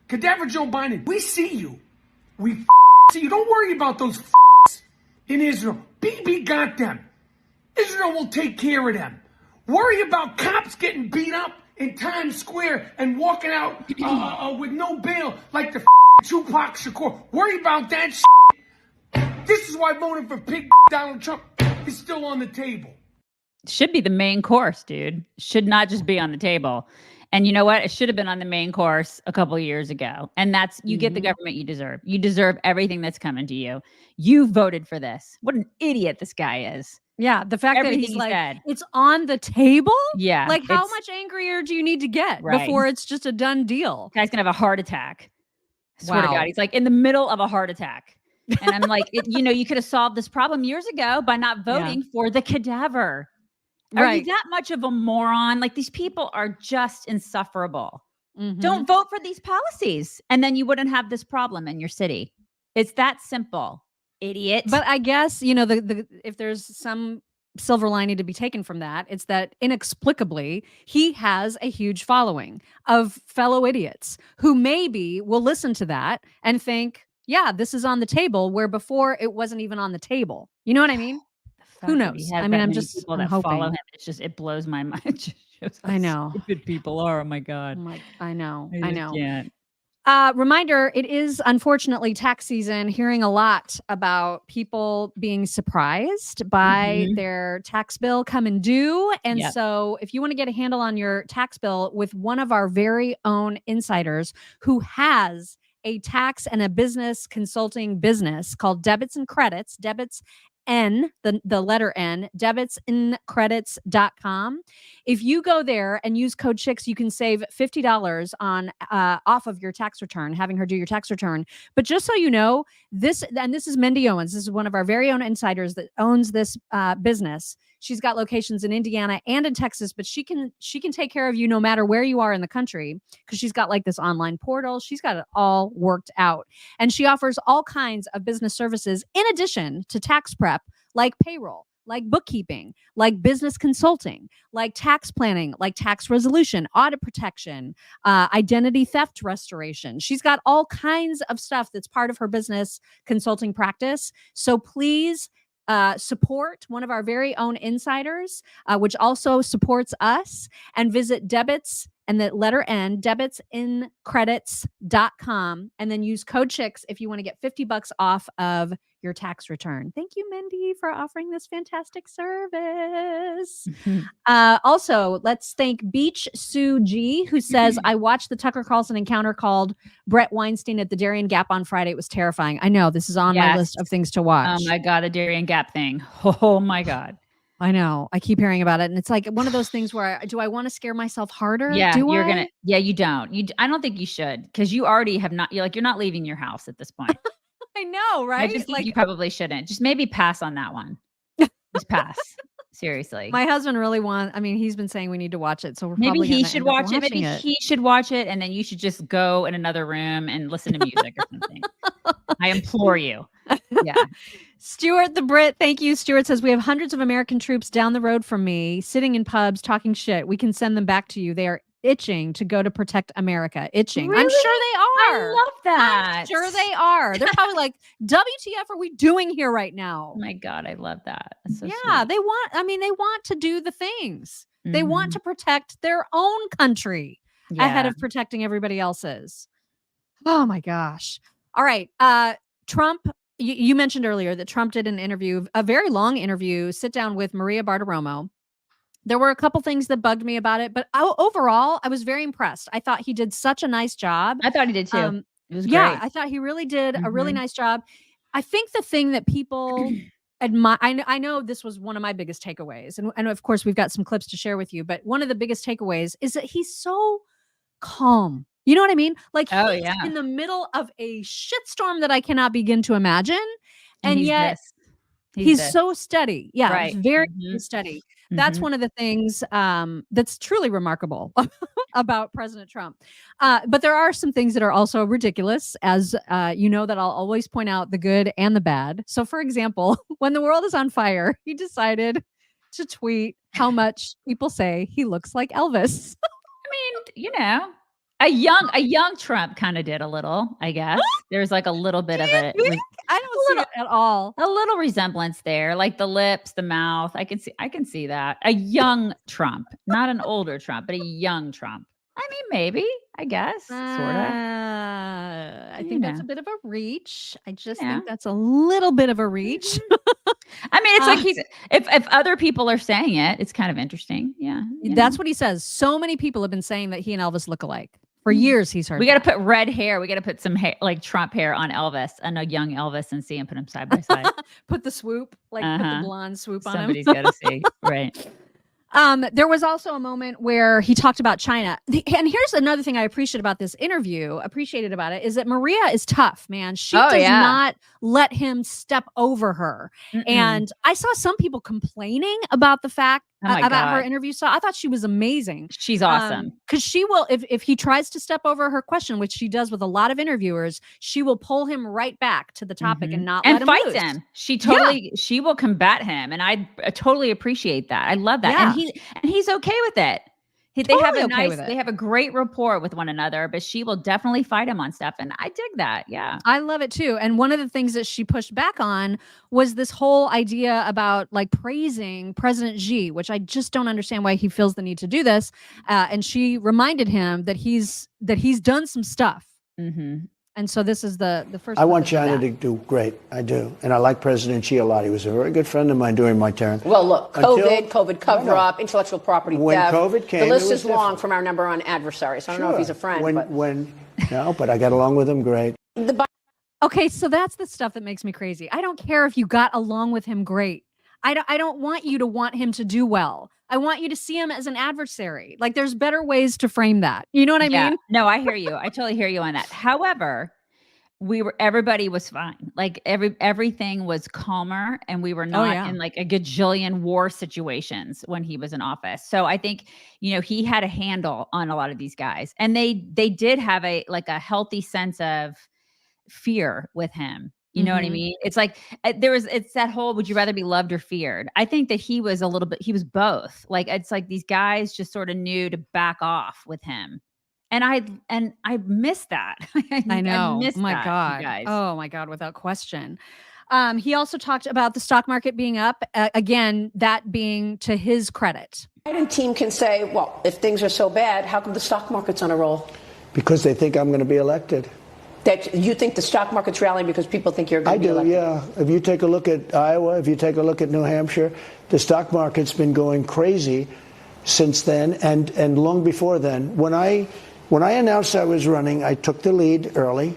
Speaker 19: Cadaver Joe Biden, we see you. We see you. Don't worry about those in Israel. Bibi got them. Israel will take care of them. Worry about cops getting beat up in Times Square and walking out with no bail like the Tupac Shakur. Worry about that shit. This is why voting for pig Donald Trump is still on the table.
Speaker 2: Should be the main course, dude. Should not just be on the table. And you know what? It should have been on the main course a couple of years ago. And that's, you get the government you deserve. You deserve everything that's coming to you. You voted for this. What an idiot this guy is.
Speaker 1: Yeah, the fact that he's like, it's on the table?
Speaker 2: Yeah.
Speaker 1: Like, how much angrier do you need to get before it's just a done deal?
Speaker 2: Guy's going to have a heart attack. I swear to God. He's like in the middle of a heart attack. And I'm like, you could have solved this problem years ago by not voting for the cadaver. Are you that much of a moron? Like, these people are just insufferable. Don't vote for these policies. And then you wouldn't have this problem in your city. It's that simple, idiot.
Speaker 1: But I guess, if there's some silver lining to be taken from that, it's that inexplicably he has a huge following of fellow idiots who maybe will listen to that and think, yeah, this is on the table, where before it wasn't even on the table. You know what I mean? Who knows? I mean, I'm hoping.
Speaker 2: Follow him. It blows my mind.
Speaker 1: I know.
Speaker 2: Stupid people are. Oh my God.
Speaker 1: I know.
Speaker 2: Can't.
Speaker 1: Reminder, it is unfortunately tax season. Hearing a lot about people being surprised by their tax bill coming due. And so if you want to get a handle on your tax bill with one of our very own insiders who has a tax and a business consulting business called Debits N Credits, Debits N, the letter N, debitsncredits.com. If you go there and use code CHICKS, you can save $50 on off of your tax return, having her do your tax return. But just so you know, this is Mindy Owens. This is one of our very own insiders that owns this business. She's got locations in Indiana and in Texas, but she can take care of you no matter where you are in the country, because she's got like this online portal. She's got it all worked out. And she offers all kinds of business services in addition to tax prep, like payroll, like bookkeeping, like business consulting, like tax planning, like tax resolution, audit protection, identity theft restoration. She's got all kinds of stuff that's part of her business consulting practice. So please support one of our very own insiders, which also supports us, and visit Debits and the letter N, debitsncredits.com, and then use code CHICKS if you want to get $50 off of your tax return. Thank you, Mindy, for offering this fantastic service. Also, let's thank Beach Sue G, who says, I watched the Tucker Carlson encounter called Brett Weinstein at the Darien Gap on Friday. It was terrifying. I know, this is on my list of things to watch.
Speaker 2: Oh my God, the Darien Gap thing. Oh my God.
Speaker 1: I know. I keep hearing about it. And it's like one of those things where do I want to scare myself harder?
Speaker 2: Yeah, you don't. I don't think you should, because you already have not, you're not leaving your house at this point.
Speaker 1: I know, right?
Speaker 2: I just think you probably shouldn't. Just maybe pass on that one. Just pass. Seriously.
Speaker 1: My husband really he's been saying we need to watch it. So
Speaker 2: maybe he should watch it. Maybe he should watch it. And then you should just go in another room and listen to music or something. I implore you. Yeah.
Speaker 1: Stuart the Brit, thank you. Stuart says, we have hundreds of American troops down the road from me, sitting in pubs, talking shit. We can send them back to you. They are itching to go to protect America. Itching.
Speaker 2: Really?
Speaker 1: I'm sure they are.
Speaker 2: I love that.
Speaker 1: I'm sure they are. They're probably like, WTF are we doing here right now?
Speaker 2: Oh my God, I love that. So
Speaker 1: yeah,
Speaker 2: sweet.
Speaker 1: they want to do the things. They want to protect their own country ahead of protecting everybody else's. Oh my gosh. All right. Trump, you mentioned earlier that Trump did an interview, a very long interview, sit down with Maria Bartiromo. There were a couple things that bugged me about it, but overall, I was very impressed. I thought he did such a nice job.
Speaker 2: I thought he did too. It was great.
Speaker 1: Yeah, I thought he really did a really nice job. I think the thing that people admire, I know this was one of my biggest takeaways, and of course, we've got some clips to share with you, but one of the biggest takeaways is that he's so calm. You know what I mean? Like, he's in the middle of a shitstorm that I cannot begin to imagine. And yet he's so steady. Yeah,
Speaker 2: right.
Speaker 1: Very steady. That's one of the things that's truly remarkable about President Trump. But there are some things that are also ridiculous, as you know, that I'll always point out the good and the bad. So, for example, when the world is on fire, he decided to tweet how much people say he looks like Elvis.
Speaker 2: I mean, you know. A young Trump kind of did a little, I guess. There's like a little bit of it.
Speaker 1: I don't see it at all.
Speaker 2: A little resemblance there, like the lips, the mouth. I can see that. A young Trump, not an older Trump, but a young Trump. I mean, maybe, I guess, sort of.
Speaker 1: I think that's a bit of a reach. I just think that's a little bit of a reach.
Speaker 2: I mean, it's like if other people are saying it, it's kind of interesting. Yeah.
Speaker 1: That's what he says. So many people have been saying that he and Elvis look alike. For years, he's heard.
Speaker 2: We got to put red hair. We got to put some hair, like Trump hair, on Elvis, and a young Elvis, and see and put him side by side.
Speaker 1: Put the swoop, put the blonde swoop on him.
Speaker 2: Somebody's got to see, right?
Speaker 1: There was also a moment where he talked about China. And here's another thing I appreciated about this interview, is that Maria is tough, man. She does not let him step over her. And I saw some people complaining about the fact about her interview. So I thought she was amazing.
Speaker 2: She's awesome.
Speaker 1: Because she will, if he tries to step over her question, which she does with a lot of interviewers, she will pull him right back to the topic and not let him
Speaker 2: fight
Speaker 1: lose.
Speaker 2: him. She will combat him, and I totally appreciate that. I love that, and he's okay with it. They have a great rapport with one another, but she will definitely fight him on stuff. And I dig that. Yeah.
Speaker 1: I love it too. And one of the things that she pushed back on was this whole idea about like praising President Xi, which I just don't understand why he feels the need to do this. And she reminded him that he's done some stuff. And so this is the first.
Speaker 20: I want China to do great. I do. And I like President Xi a lot. He was a very good friend of mine during my term.
Speaker 7: Well, look, COVID cover-up, intellectual property
Speaker 20: when
Speaker 7: theft.
Speaker 20: COVID came,
Speaker 7: the list
Speaker 20: is
Speaker 7: long from our number one adversaries. I don't know if he's a friend.
Speaker 20: But I got along with him great.
Speaker 1: Okay, so that's the stuff that makes me crazy. I don't care if you got along with him great. I don't want you to want him to do well. I want you to see him as an adversary. Like there's better ways to frame that. You know what I mean?
Speaker 2: No, I hear you. I totally hear you on that. However, everybody was fine. Like everything was calmer, and we were not in like a gajillion war situations when he was in office. So I think, he had a handle on a lot of these guys, and they did have a healthy sense of fear with him. You know what I mean? It's like it's that whole, would you rather be loved or feared? I think that he was both. Like, it's like these guys just sort of knew to back off with him. And I miss that.
Speaker 1: I know.
Speaker 2: I miss
Speaker 1: my
Speaker 2: that,
Speaker 1: God.
Speaker 2: guys.
Speaker 1: Oh my God, without question. He also talked about the stock market being up, again, that being to his credit.
Speaker 7: The Biden team can say, well, if things are so bad, how come the stock market's on a roll?
Speaker 20: Because they think I'm going to be elected.
Speaker 7: That you think the stock market's rallying because people think you're going to be elected?
Speaker 20: Yeah. If you take a look at Iowa, if you take a look at New Hampshire, the stock market's been going crazy since then and long before then. When I announced I was running, I took the lead early,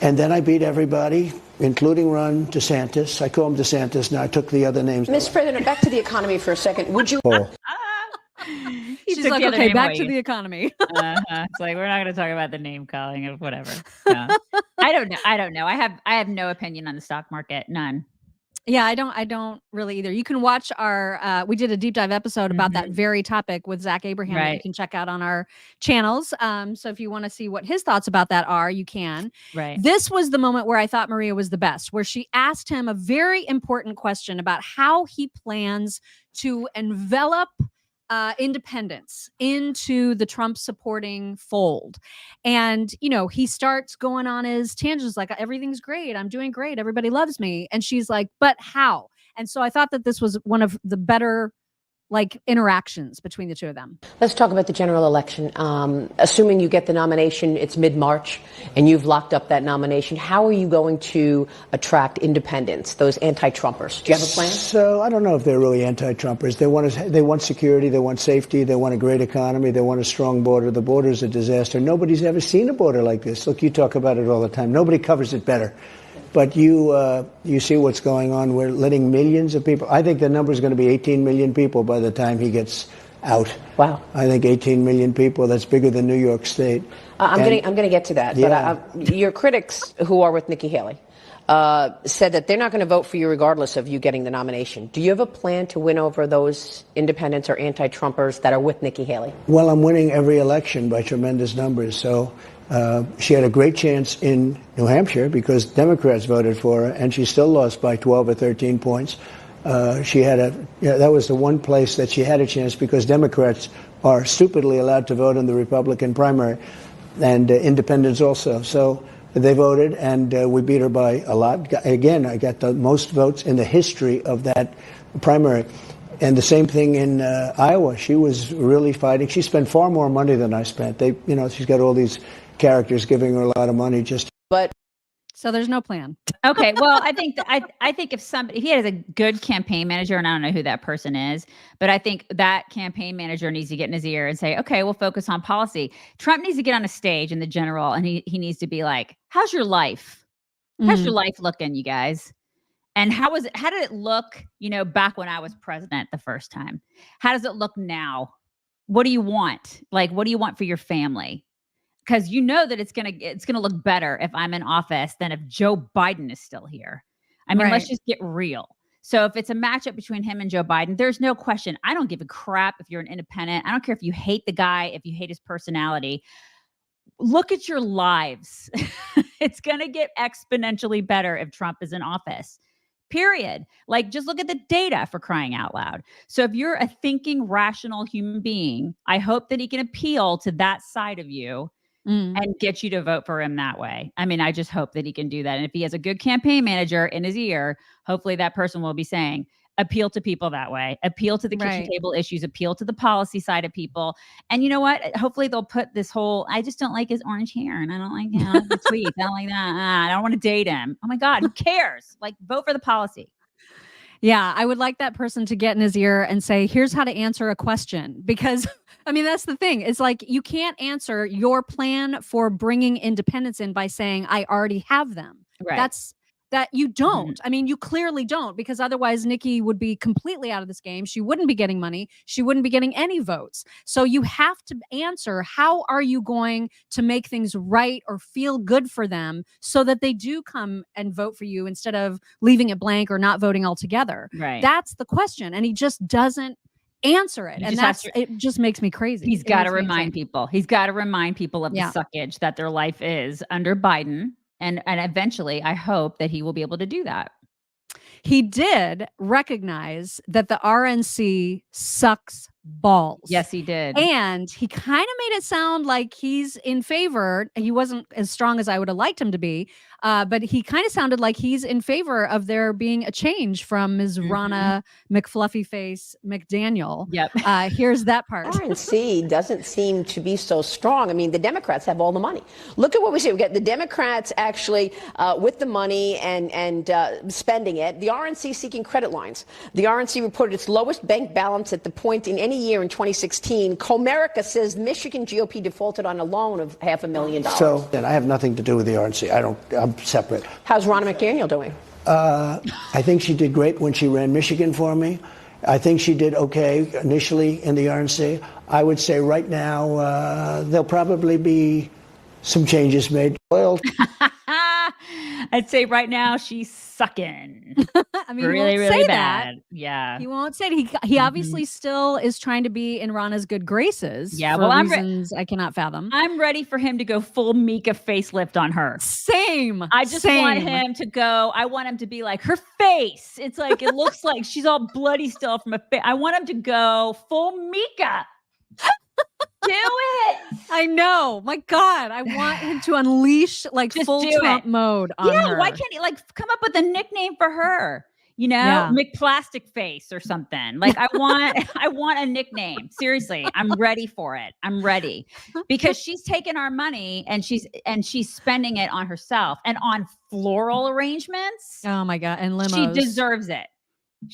Speaker 20: and then I beat everybody, including Ron DeSantis. I call him DeSantis now. I took the other names.
Speaker 7: Mr. President, back to the economy for a second. Would you...
Speaker 1: She's like, okay, back to the economy.
Speaker 2: It's like, we're not going to talk about the name calling of whatever. No. I don't know. I have no opinion on the stock market. None.
Speaker 1: Yeah, I don't really either. You can watch our, we did a deep dive episode about that very topic with Zach Abraham that you can check out on our channels. So if you want to see what his thoughts about that are, you can.
Speaker 2: Right.
Speaker 1: This was the moment where I thought Maria was the best, where she asked him a very important question about how he plans to envelop independence into the Trump supporting fold. And, he starts going on his tangents like, everything's great. I'm doing great. Everybody loves me. And she's like, but how? And so I thought that this was one of the better interactions between the two of them.
Speaker 7: Let's talk about the general election. Assuming you get the nomination, it's mid-March, and you've locked up that nomination. How are you going to attract independents, those anti-Trumpers? Do you have a plan?
Speaker 20: So I don't know if they're really anti-Trumpers. They want security. They want safety. They want a great economy. They want a strong border. The border is a disaster. Nobody's ever seen a border like this. Look, you talk about it all the time. Nobody covers it better. But you see what's going on. We're letting millions of people. I think the number is going to be 18 million people by the time he gets out.
Speaker 7: Wow.
Speaker 20: I think 18 million people. That's bigger than New York State.
Speaker 7: I'm going to get to that.
Speaker 20: Yeah.
Speaker 7: But your critics who are with Nikki Haley said that they're not going to vote for you regardless of you getting the nomination. Do you have a plan to win over those independents or anti-Trumpers that are with Nikki Haley?
Speaker 20: Well, I'm winning every election by tremendous numbers. So she had a great chance in New Hampshire because Democrats voted for her, and she still lost by 12 or 13 points. That was the one place that she had a chance because Democrats are stupidly allowed to vote in the Republican primary, and independents also. So they voted, and we beat her by a lot. Again, I got the most votes in the history of that primary. And the same thing in Iowa. She was really fighting. She spent far more money than I spent. She's got all these characters giving her a lot of money just.
Speaker 1: So there's no plan.
Speaker 2: Okay. Well, I think if he has a good campaign manager, and I don't know who that person is, but I think that campaign manager needs to get in his ear and say, okay, we'll focus on policy. Trump needs to get on a stage in the general, and he needs to be like, how's your life? How's your life looking, you guys? And how did it look, back when I was president the first time? How does it look now? What do you want? What do you want for your family? Because that it's gonna look better if I'm in office than if Joe Biden is still here. I mean, let's just get real. So if it's a matchup between him and Joe Biden, there's no question. I don't give a crap if you're an independent. I don't care if you hate the guy, if you hate his personality. Look at your lives. It's going to get exponentially better if Trump is in office. Period. Like, just look at the data, for crying out loud. So if you're a thinking, rational human being, I hope that he can appeal to that side of you and get you to vote for him that way. I mean, I just hope that he can do that. And if he has a good campaign manager in his ear, hopefully that person will be saying, appeal to people that way, appeal to the kitchen table issues, appeal to the policy side of people. And you know what? Hopefully they'll put this whole, I just don't like his orange hair and I don't like the tweets. I don't like that. I don't want to date him. Oh my God, who cares? Like, vote for the policy.
Speaker 1: Yeah, I would like that person to get in his ear and say, here's how to answer a question. Because, I mean, that's the thing. It's like, you can't answer your plan for bringing independence in by saying, I already have them.
Speaker 2: Right.
Speaker 1: That you don't. I mean, you clearly don't, because otherwise Nikki would be completely out of this game. She wouldn't be getting money. She wouldn't be getting any votes. So you have to answer, how are you going to make things right or feel good for them so that they do come and vote for you instead of leaving it blank or not voting altogether?
Speaker 2: Right.
Speaker 1: That's the question. And he just doesn't answer it. And it just makes me crazy.
Speaker 2: He's got to remind people. He's got to remind people of the suckage that their life is under Biden. And eventually, I hope that he will be able to do that.
Speaker 1: He did recognize that the RNC sucks balls.
Speaker 2: Yes, he did.
Speaker 1: And he kind of made it sound like he's in favor. He wasn't as strong as I would have liked him to be, but he kind of sounded like he's in favor of there being a change from Ms. Ronna McFluffyface McDaniel.
Speaker 2: Yep.
Speaker 1: Here's that part.
Speaker 7: RNC doesn't seem to be so strong. I mean, the Democrats have all the money. Look at what we see. We got the Democrats actually with the money and spending it. The RNC seeking credit lines. The RNC reported its lowest bank balance at the point in any year in 2016. Comerica says Michigan GOP defaulted on a loan of $500,000.
Speaker 20: So, and I have nothing to do with the RNC. I'm separate.
Speaker 7: How's Ronna McDaniel doing?
Speaker 20: I think she did great when she ran Michigan for me. I think she did okay initially in the RNC. I would say right now there'll probably be some changes made. Well,
Speaker 2: I'd say right now she's sucking.
Speaker 1: I mean,
Speaker 2: really,
Speaker 1: he won't
Speaker 2: really
Speaker 1: say
Speaker 2: bad.
Speaker 1: that.
Speaker 2: Yeah.
Speaker 1: He won't say it. He obviously still is trying to be in Ronna's good graces.
Speaker 2: Yeah,
Speaker 1: for
Speaker 2: well,
Speaker 1: reasons I cannot fathom.
Speaker 2: I'm ready for him to go full Mika facelift on her.
Speaker 1: Same.
Speaker 2: I just want him to go. I want him to be like her face. It's like, it looks like she's all bloody still from a face. I want him to go full Mika. Do it.
Speaker 1: I know. My God. I want him to unleash like
Speaker 2: Just
Speaker 1: full
Speaker 2: do
Speaker 1: Trump
Speaker 2: it.
Speaker 1: mode on her.
Speaker 2: Why can't he like come up with a nickname for her? You know,
Speaker 1: Yeah.
Speaker 2: McPlastic Face or something. Like I want a nickname. Seriously, I'm ready for it. I'm ready because she's taking our money and she's spending it on herself and on floral arrangements.
Speaker 1: Oh my God. And limos.
Speaker 2: She deserves it.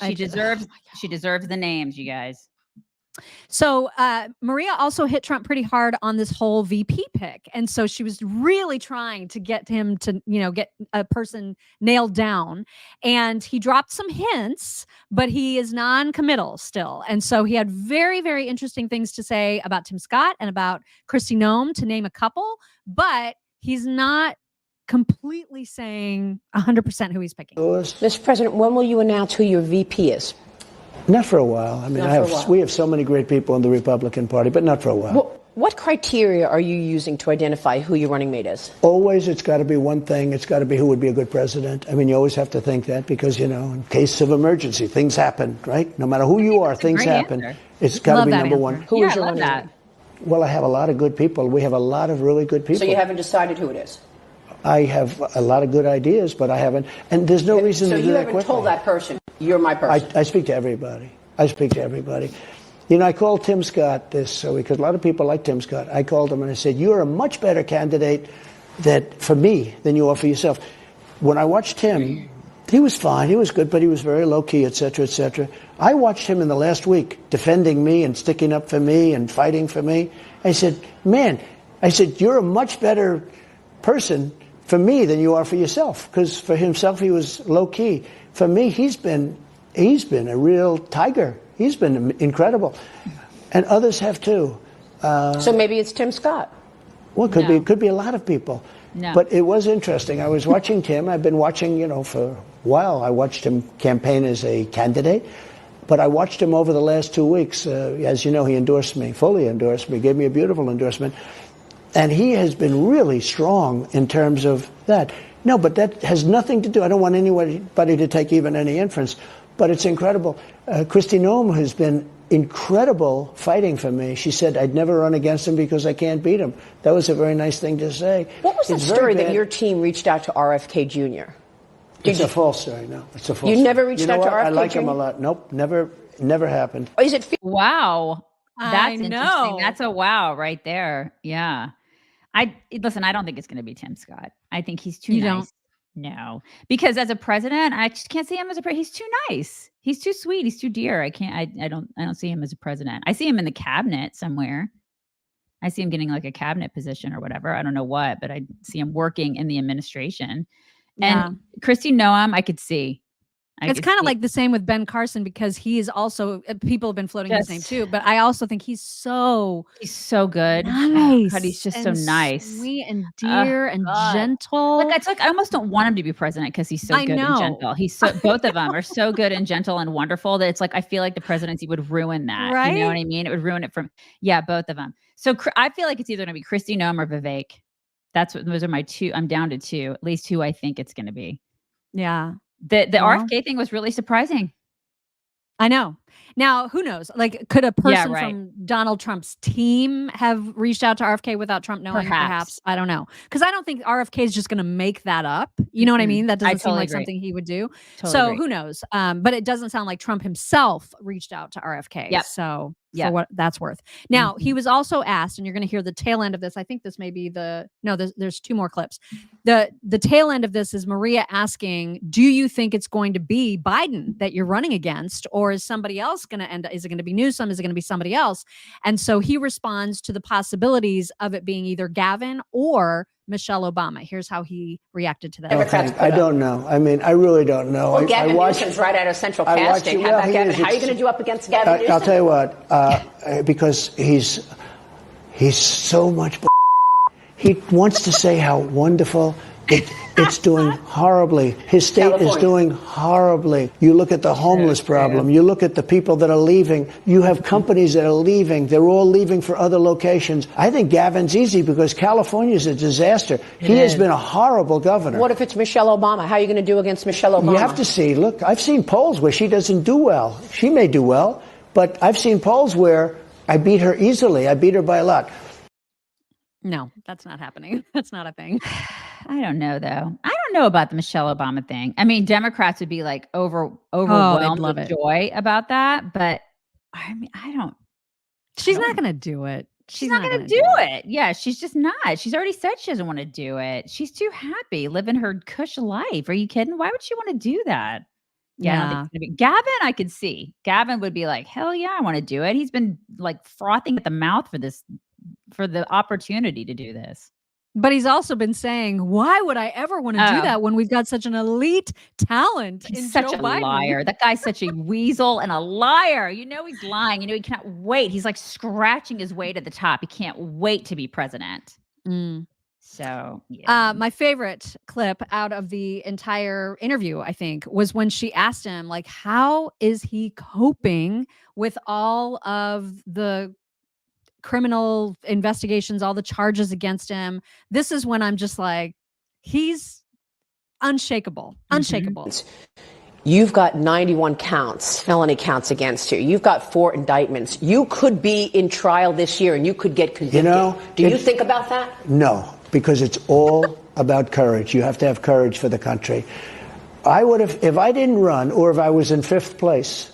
Speaker 1: I
Speaker 2: She
Speaker 1: do.
Speaker 2: she deserves the names, you guys.
Speaker 1: So Maria also hit Trump pretty hard on this whole VP pick. And so she was really trying to get him to, get a person nailed down. And he dropped some hints, but he is non-committal still. And so he had very, very interesting things to say about Tim Scott and about Kristi Noem, to name a couple. But he's not completely saying 100% who he's picking.
Speaker 7: Mr. President, when will you announce who your VP is?
Speaker 20: not for a while. I mean,
Speaker 7: Not for a while.
Speaker 20: we have so many great people in the Republican Party, but not for a while.
Speaker 7: Well, what criteria are you using to identify who your running mate is?
Speaker 20: Always, it's got to be one thing. It's got to be who would be a good president. I mean, you always have to think that because, in case of emergency, things happen, right? No matter who you are, things happen.
Speaker 2: Answer.
Speaker 20: It's got to be number
Speaker 7: answer.
Speaker 20: one.
Speaker 7: Who is your running mate?
Speaker 20: Well, I have a lot of good people. We have a lot of really good people.
Speaker 7: So you haven't decided who it is?
Speaker 20: I have a lot of good ideas, but I haven't. And there's no reason to do that
Speaker 7: So you haven't
Speaker 20: quickly.
Speaker 7: told that person, you're my person?
Speaker 20: I speak to everybody. I called Tim Scott because a lot of people like Tim Scott. I called him and I said, you're a much better candidate for me than you are for yourself. When I watched him, he was fine. He was good, but he was very low key, et cetera, et cetera. I watched him in the last week defending me and sticking up for me and fighting for me. I said, you're a much better person for me than you are for yourself. Because for himself, he was low key. For me, he's been a real tiger. He's been incredible. And others have too.
Speaker 7: So maybe it's Tim Scott.
Speaker 20: Well, it could be a lot of people.
Speaker 2: No.
Speaker 20: But it was interesting. I was watching Tim. I've been watching, for while. I watched him campaign as a candidate, but I watched him over the last 2 weeks. As you know, he endorsed me, fully endorsed me, gave me a beautiful endorsement. And he has been really strong in terms of that. No, but that has nothing to do. I don't want anybody to take even any inference, but it's incredible. Kristi Noem has been incredible fighting for me. She said I'd never run against him because I can't beat him. That was a very nice thing to say.
Speaker 7: What was the story that your team reached out to RFK Jr.?
Speaker 20: It's a false story. No, it's a false.
Speaker 7: You never reached out to RFK Jr.?
Speaker 20: I like him a lot. Nope, never happened.
Speaker 7: Is it?
Speaker 2: Wow, that's
Speaker 1: I
Speaker 2: interesting.
Speaker 1: know.
Speaker 2: That's a wow right there. Yeah. Listen, I don't think it's going to be Tim Scott. I think he's too nice. No, because as a president, I just can't see him as a president. He's too nice. He's too sweet. He's too dear. I don't see him as a president. I see him in the cabinet somewhere. I see him getting like a cabinet position or whatever. I don't know what, but I see him working in the administration. And Kristi Noem, I could see.
Speaker 1: It's kind of like the same with Ben Carson, because he is also, people have been floating his name too, but I also think he's so
Speaker 2: good.
Speaker 1: Nice.
Speaker 2: God, he's just so nice.
Speaker 1: Sweet and dear and gentle.
Speaker 2: Like I almost don't want him to be president because he's so good and gentle. He's so, both of them are so good and gentle and wonderful that it's like, I feel like the presidency would ruin that.
Speaker 1: Right?
Speaker 2: You know what I mean? It would ruin it both of them. So I feel like it's either going to be Kristi Noem or Vivek. Those are my two. I'm down to two, at least who I think it's going to be.
Speaker 1: Yeah.
Speaker 2: The RFK thing was really surprising.
Speaker 1: I know. Now, who knows? Like, could a person from Donald Trump's team have reached out to RFK without Trump knowing? Perhaps. I don't know. Because I don't think RFK is just going to make that up. You know what I mean? That doesn't seem like something he would do. Who knows? But it doesn't sound like Trump himself reached out to RFK.
Speaker 2: Yep.
Speaker 1: So for what that's worth. Now, he was also asked, and you're going to hear the tail end of this. I think this may be there's two more clips. The tail end of this is Maria asking, do you think it's going to be Biden that you're running against, or is somebody else going to end up? Is it going to be Newsom? Is it going to be somebody else? And so he responds to the possibilities of it being either Gavin or Michelle Obama. Here's how he reacted to that.
Speaker 20: I don't know. I mean, I really don't know.
Speaker 7: Well, Gavin Newsom's right out of Central Casting. How about Gavin? How are you going to do up against Gavin Newsom?
Speaker 20: I'll tell you what, because he's so much. He wants to say how wonderful it's doing horribly. His state is doing horribly. You look at the homeless problem. You look at the people that are leaving. You have companies that are leaving. They're all leaving for other locations. I think Gavin's easy because California is a disaster. He has been a horrible governor.
Speaker 7: What if it's Michelle Obama? How are you going to do against Michelle Obama?
Speaker 20: You have to see. Look, I've seen polls where she doesn't do well. She may do well, but I've seen polls where I beat her easily. I beat her by a lot.
Speaker 1: No, that's not happening. That's not a thing.
Speaker 2: I don't know, though. I don't know about the Michelle Obama thing. I mean, Democrats would be like overwhelmed with joy about that. But I mean,
Speaker 1: she's not going to do it.
Speaker 2: She's not going to do it. Yeah, she's just not. She's already said she doesn't want to do it. She's too happy living her cush life. Are you kidding? Why would she want to do that? Yeah. Gavin, I could see. Gavin would be like, hell yeah, I want to do it. He's been like frothing at the mouth for the opportunity to do this.
Speaker 1: But he's also been saying, why would I ever want to do that when we've got such an elite talent?
Speaker 2: He's such a liar. That guy's such a weasel and a liar. You know he's lying. You know he cannot wait. He's like scratching his way to the top. He can't wait to be president. So, yeah.
Speaker 1: My favorite clip out of the entire interview, I think, was when she asked him, like, how is he coping with all of the criminal investigations, all the charges against him? This is when I'm just like, he's unshakable.
Speaker 7: You've got 91 counts, felony counts against you. You've got 4 indictments. You could be in trial this year and you could get convicted. Do you think about that?
Speaker 20: No, because it's all about courage. You have to have courage for the country. I would have, if I didn't run, or if I was in 5th place,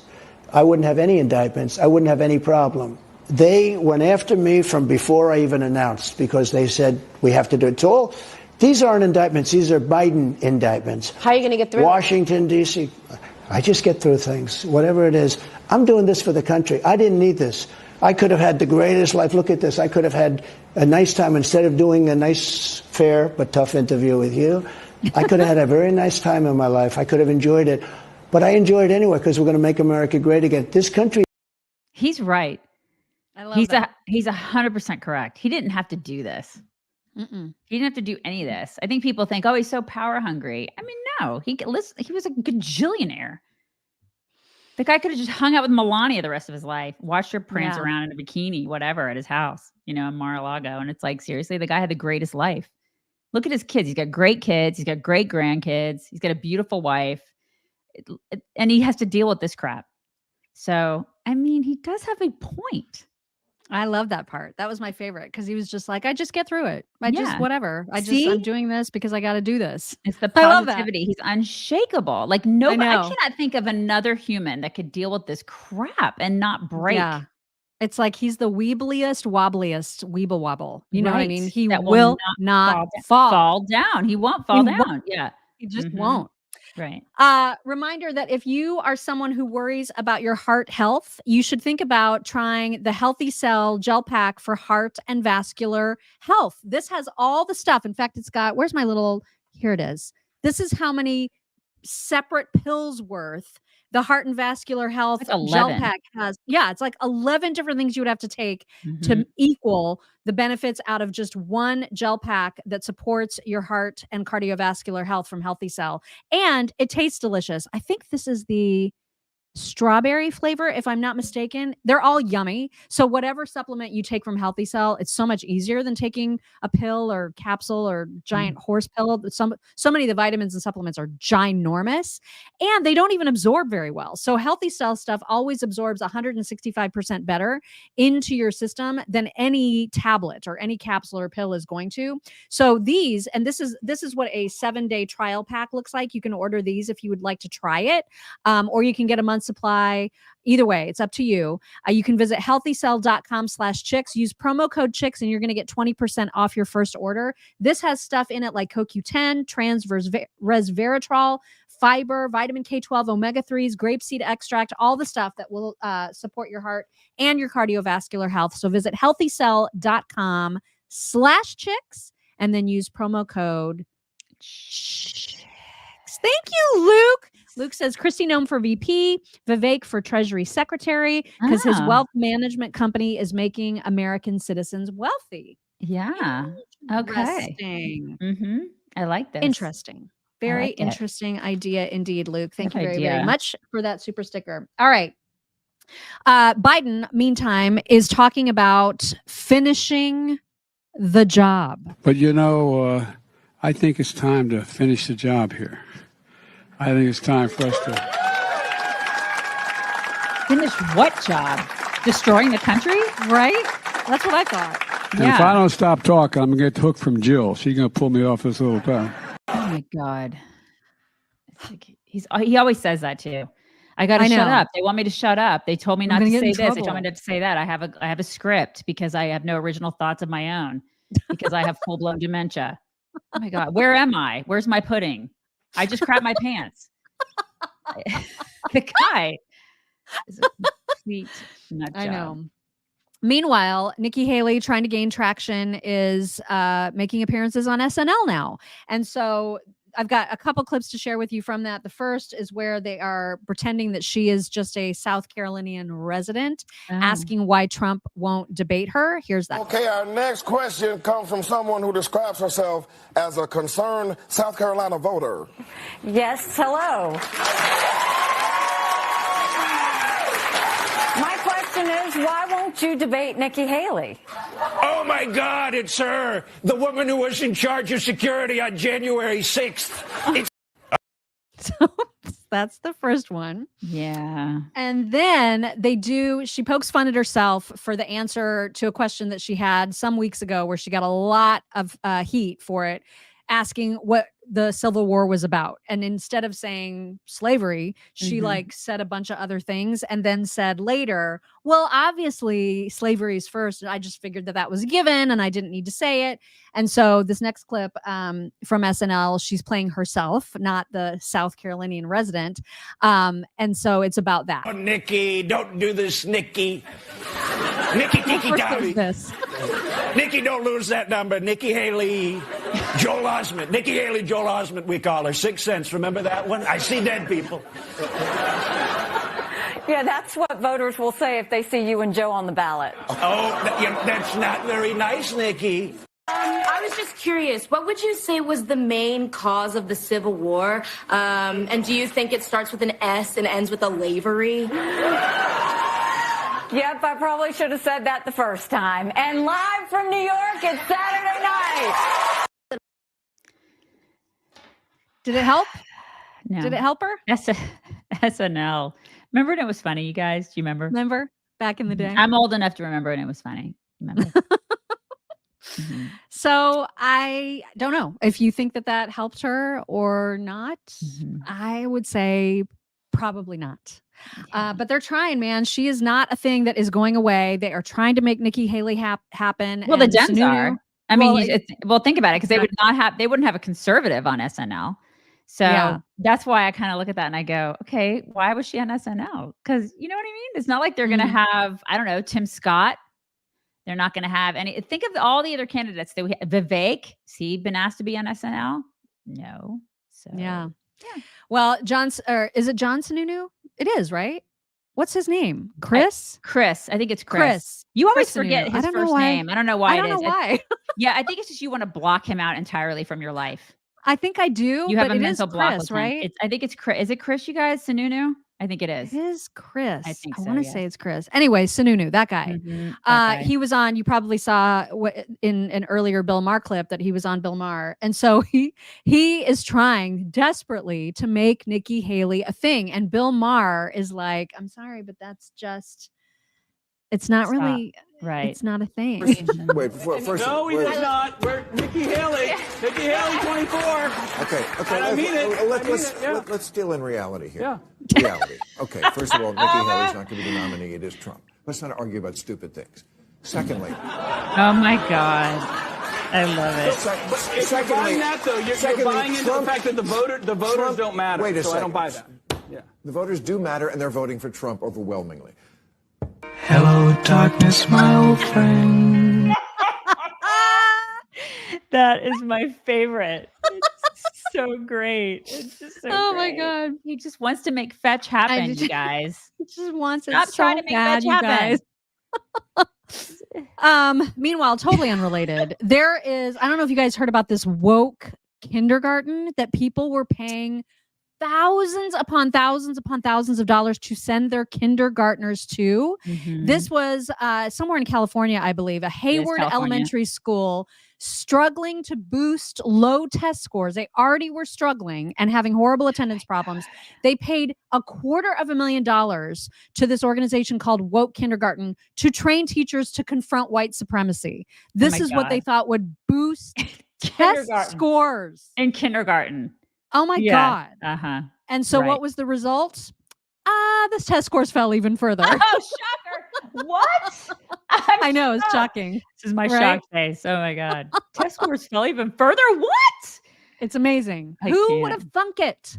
Speaker 20: I wouldn't have any indictments. I wouldn't have any problem. They went after me from before I even announced because they said we have to do it. These aren't indictments. These are Biden indictments.
Speaker 7: How are you going to get through?
Speaker 20: Washington, D.C. I just get through things, whatever it is. I'm doing this for the country. I didn't need this. I could have had the greatest life. Look at this. I could have had a nice time instead of doing a nice, fair, but tough interview with you. I could have had a very nice time in my life. I could have enjoyed it. But I enjoy it anyway because we're going to make America great again. This country.
Speaker 2: He's right.
Speaker 1: I love that.
Speaker 2: He's 100% correct. He didn't have to do this. He didn't have to do any of this. I think people think, oh, he's so power hungry. I mean, no, he was a gajillionaire. The guy could have just hung out with Melania the rest of his life, watched her prance around in a bikini, whatever, at his house, in Mar-a-Lago. And it's like, seriously, the guy had the greatest life. Look at his kids. He's got great kids. He's got great grandkids. He's got a beautiful wife. And he has to deal with this crap. So, I mean, he does have a point.
Speaker 1: I love that part. That was my favorite because he was just like, I just get through it. Whatever. I'm doing this because I got to do this.
Speaker 2: It's the positivity. He's unshakable. Like I cannot think of another human that could deal with this crap and not break. Yeah.
Speaker 1: It's like he's the weebliest, wobbliest weeble wobble. You know what I mean? He will not
Speaker 2: fall down. He won't fall down. Yeah.
Speaker 1: He just won't.
Speaker 2: Right.
Speaker 1: Reminder that if you are someone who worries about your heart health, you should think about trying the Healthy Cell Gel Pack for heart and vascular health. This has all the stuff. In fact, it's got, here it is. This is how many separate pills worth the heart and vascular health gel pack has. Yeah, it's like 11 different things you would have to take to equal the benefits out of just one gel pack that supports your heart and cardiovascular health from Healthy Cell. And it tastes delicious. I think this is the strawberry flavor, if I'm not mistaken. They're all yummy. So whatever supplement you take from Healthy Cell, it's so much easier than taking a pill or capsule or giant horse pill. So many of the vitamins and supplements are ginormous and they don't even absorb very well. So Healthy Cell stuff always absorbs 165% better into your system than any tablet or any capsule or pill is going to. So these, and this is what a 7-day trial pack looks like. You can order these if you would like to try it, or you can get a month supply. Either way, it's up to you. You can visit healthycell.com/chicks. Use promo code chicks and you're going to get 20% off your first order. This has stuff in it like CoQ10, trans resveratrol, fiber, vitamin K12, omega-3s, grapeseed extract, all the stuff that will support your heart and your cardiovascular health. So visit healthycell.com/chicks and then use promo code chicks. Thank you, Luke. Luke says Kristi Noem for VP, Vivek for Treasury Secretary, because his wealth management company is making American citizens wealthy.
Speaker 2: Yeah. Okay. I like this.
Speaker 1: Interesting. Very interesting idea indeed, Luke. Thank you very much for that super sticker. All right. Biden, meantime, is talking about finishing the job.
Speaker 21: But I think it's time to finish the job here. I think it's time for us to
Speaker 2: finish what job? Destroying the country?
Speaker 1: Right? That's what I thought.
Speaker 21: And if I don't stop talking, I'm going to get hooked from Jill. She's going to pull me off this little path.
Speaker 2: Oh, my God. He always says that, too. I got to shut up. They want me to shut up. They told me not to say this. They told me not to say that. I have a script because I have no original thoughts of my own because I have full-blown dementia. Oh, my God. Where am I? Where's my pudding? I just crapped my pants. The guy is a complete nut job.
Speaker 1: I know. Meanwhile, Nikki Haley, trying to gain traction, is making appearances on SNL now. And so I've got a couple clips to share with you from that. The first is where they are pretending that she is just a South Carolinian resident, asking why Trump won't debate her. Here's that.
Speaker 22: Okay, our next question comes from someone who describes herself as a concerned South Carolina voter.
Speaker 23: Yes, hello. My question is, why won't you debate Nikki Haley?
Speaker 24: Oh, my God, it's her, the woman who was in charge of security on January 6th.
Speaker 1: So that's the first one.
Speaker 2: Yeah.
Speaker 1: And then she pokes fun at herself for the answer to a question that she had some weeks ago where she got a lot of heat for it, asking what the Civil War was about. And instead of saying slavery, she said a bunch of other things and then said later, well, obviously slavery is first. I just figured that was a given and I didn't need to say it. And so this next clip from SNL, she's playing herself, not the South Carolinian resident. And so it's about that.
Speaker 24: Oh, Nikki, don't do this, Nikki. Nikki, Nikki, don't lose that number. Nikki Haley, Joel Osment. Nikki Haley, Joel Osment, we call her. 6 Sense. Remember that one? I see dead people.
Speaker 23: Yeah, that's what voters will say if they see you and Joe on the ballot.
Speaker 24: Oh, that's not very nice, Nikki.
Speaker 3: I was just curious, what would you say was the main cause of the Civil War? And do you think it starts with an S and ends with a lavery?
Speaker 23: Yep, I probably should have said that the first time. And live from New York, it's Saturday night.
Speaker 1: Did it help?
Speaker 2: No.
Speaker 1: Did it help her?
Speaker 2: SNL. Remember when it was funny, you guys? Do you remember?
Speaker 1: Remember back in the day?
Speaker 2: I'm old enough to remember when it was funny. Remember?
Speaker 1: So I don't know if you think that helped her or not. I would say probably not. But they're trying, man. She is not a thing that is going away. They are trying to make Nikki Haley happen.
Speaker 2: Well, the Dems
Speaker 1: Sununu,
Speaker 2: are. I mean, think about it, because they wouldn't have a conservative on SNL. So that's why I kind of look at that and I go, okay, why was she on SNL? Because you know what I mean? It's not like they're going to have, I don't know, Tim Scott. They're not going to have any. Think of all the other candidates that we have. Vivek, has he been asked to be on SNL? No. So
Speaker 1: yeah. Well, is it John Sununu? It is, right? What's his name? Chris?
Speaker 2: Chris. I think it's Chris. You always forget his first name. I don't know why.
Speaker 1: I don't know why.
Speaker 2: Yeah, I think it's just you want to block him out entirely from your life.
Speaker 1: I think I do.
Speaker 2: You have a
Speaker 1: it
Speaker 2: mental
Speaker 1: is
Speaker 2: block,
Speaker 1: Chris, right?
Speaker 2: I think it's Chris. Is it Chris, you guys? Sununu? I think it is.
Speaker 1: It is Chris.
Speaker 2: I think so.
Speaker 1: I want to say it's Chris. Anyway, Sununu, that guy. He was on. You probably saw in an earlier Bill Maher clip that he was on Bill Maher, and so he is trying desperately to make Nikki Haley a thing. And Bill Maher is like, "I'm sorry, but that's just. It's not really right. It's not a thing."
Speaker 16: Wait, first.
Speaker 13: No, he's not. We're Nikki Haley. Nikki Haley, 24.
Speaker 16: Okay.
Speaker 13: And I mean it.
Speaker 16: Let's deal in reality here.
Speaker 13: Yeah.
Speaker 16: Reality. Okay. First of all, Nikki Haley's not going to be the nominee. It is Trump. Let's not argue about stupid things. Secondly.
Speaker 2: Oh my God. I love it.
Speaker 13: If you're buying that, though, you're buying into the fact that the voters don't matter.
Speaker 16: Wait a second.
Speaker 13: I don't buy that. Yeah.
Speaker 16: The voters do matter, and they're voting for Trump overwhelmingly.
Speaker 21: Hello, darkness, my old friend.
Speaker 2: That is my favorite. It's so great. It's just so
Speaker 1: oh
Speaker 2: great.
Speaker 1: my God.
Speaker 2: He just wants to make fetch happen, you guys.
Speaker 1: He just wants it
Speaker 2: Stop
Speaker 1: so
Speaker 2: trying to make
Speaker 1: bad,
Speaker 2: fetch
Speaker 1: happen. Meanwhile, totally unrelated. There is, I don't know if you guys heard about this woke kindergarten that people were paying thousands upon thousands of dollars to send their kindergartners to. This was somewhere in California, I believe, a Hayward Elementary School struggling to boost low test scores. They already were struggling and having horrible attendance problems. They paid $250,000 to this organization called Woke Kindergarten to train teachers to confront white supremacy. This is what they thought would boost test scores
Speaker 2: in kindergarten.
Speaker 1: Oh my God. And so
Speaker 2: Right.
Speaker 1: what was the result? The test scores fell even further.
Speaker 2: Oh, shocker. What?
Speaker 1: I know, it's shocking.
Speaker 2: This is my
Speaker 1: Right?
Speaker 2: shocked face. Oh my God. Test scores fell even further. What?
Speaker 1: It's amazing.
Speaker 2: I
Speaker 1: Who
Speaker 2: can't.
Speaker 1: would have thunk it?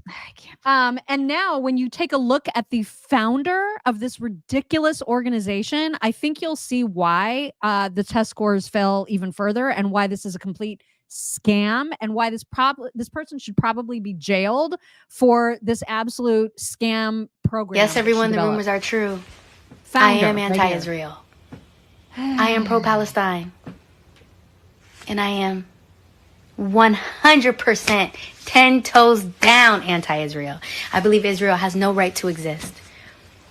Speaker 1: And now when you take a look at the founder of this ridiculous organization, I think you'll see why the test scores fell even further and why this is a complete scam and why this person should probably be jailed for this absolute scam program.
Speaker 3: Yes,
Speaker 1: that
Speaker 3: everyone,
Speaker 1: she
Speaker 3: the
Speaker 1: developed.
Speaker 3: rumors are true.
Speaker 1: Founder,
Speaker 3: I am
Speaker 1: right
Speaker 3: anti-Israel. I am pro-Palestine. And I am 100% 10 toes down anti-Israel. I believe Israel has no right to exist.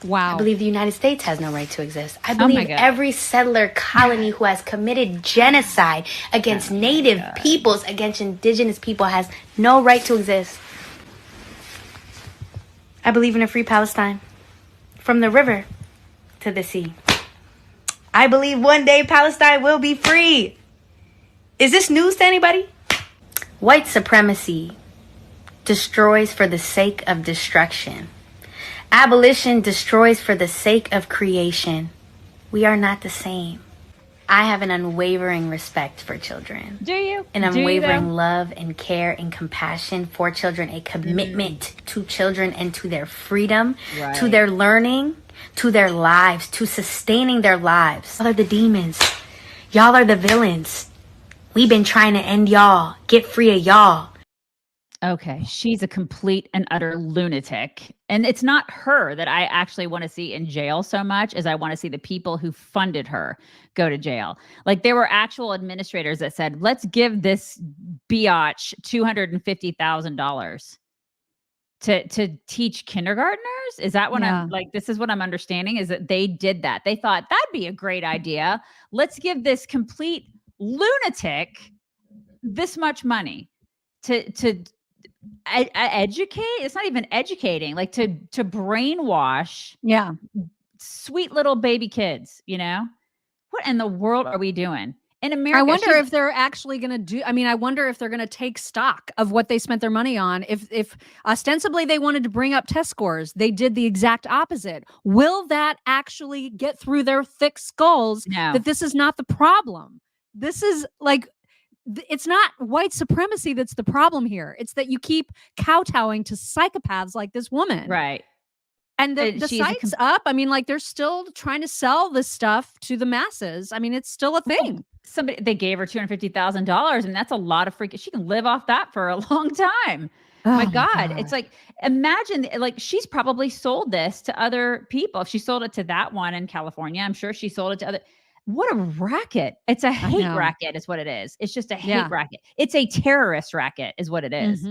Speaker 1: Wow.
Speaker 3: I believe the United States has no right to exist. I
Speaker 2: my
Speaker 3: believe
Speaker 2: God.
Speaker 3: every settler colony who has committed genocide against native peoples, against indigenous people, has no right to exist. I believe in a free Palestine, from the river to the sea. I believe one day Palestine will be free. Is this news to anybody? White supremacy destroys for the sake of destruction. Abolition destroys for the sake of creation. We are not the same. I have an unwavering respect for children.
Speaker 2: Do you?
Speaker 3: An
Speaker 2: Do you,
Speaker 3: unwavering
Speaker 2: though?
Speaker 3: love and care and compassion for children, a commitment to children and to their freedom, to
Speaker 2: Right.
Speaker 3: their learning, to their lives, to sustaining their lives. Y'all are the demons. Y'all are the villains. We've been trying to end y'all, get free of y'all.
Speaker 2: Okay, she's a complete and utter lunatic. And it's not her that I actually want to see in jail so much as I want to see the people who funded her go to jail. Like there were actual administrators that said, let's give this biatch $250,000 to teach kindergartners. Is that what I'm like, this is what I'm understanding is that they did that. They thought that'd be a great idea. Let's give this complete lunatic this much money to educate. It's not even educating, like to brainwash sweet little baby kids, you know? What in the world are we doing in America?
Speaker 1: I wonder if they're actually going to do, I mean, I wonder if they're going to take stock of what they spent their money on. If ostensibly they wanted to bring up test scores, they did the exact opposite. Will that actually get through their thick skulls that this is not the problem? This is like, it's not white supremacy that's the problem here. It's that you keep kowtowing to psychopaths like this woman.
Speaker 2: Right.
Speaker 1: And the site's up. I mean, like they're still trying to sell this stuff to the masses. I mean, it's still a thing.
Speaker 2: They gave her $250,000 and that's a lot of freaking, she can live off that for a long time. Oh my God. It's like, imagine like she's probably sold this to other people. If she sold it to that one in California, I'm sure she sold it to other. What a racket. It's a hate racket is what it is. It's just a hate racket. It's a terrorist racket is what it is.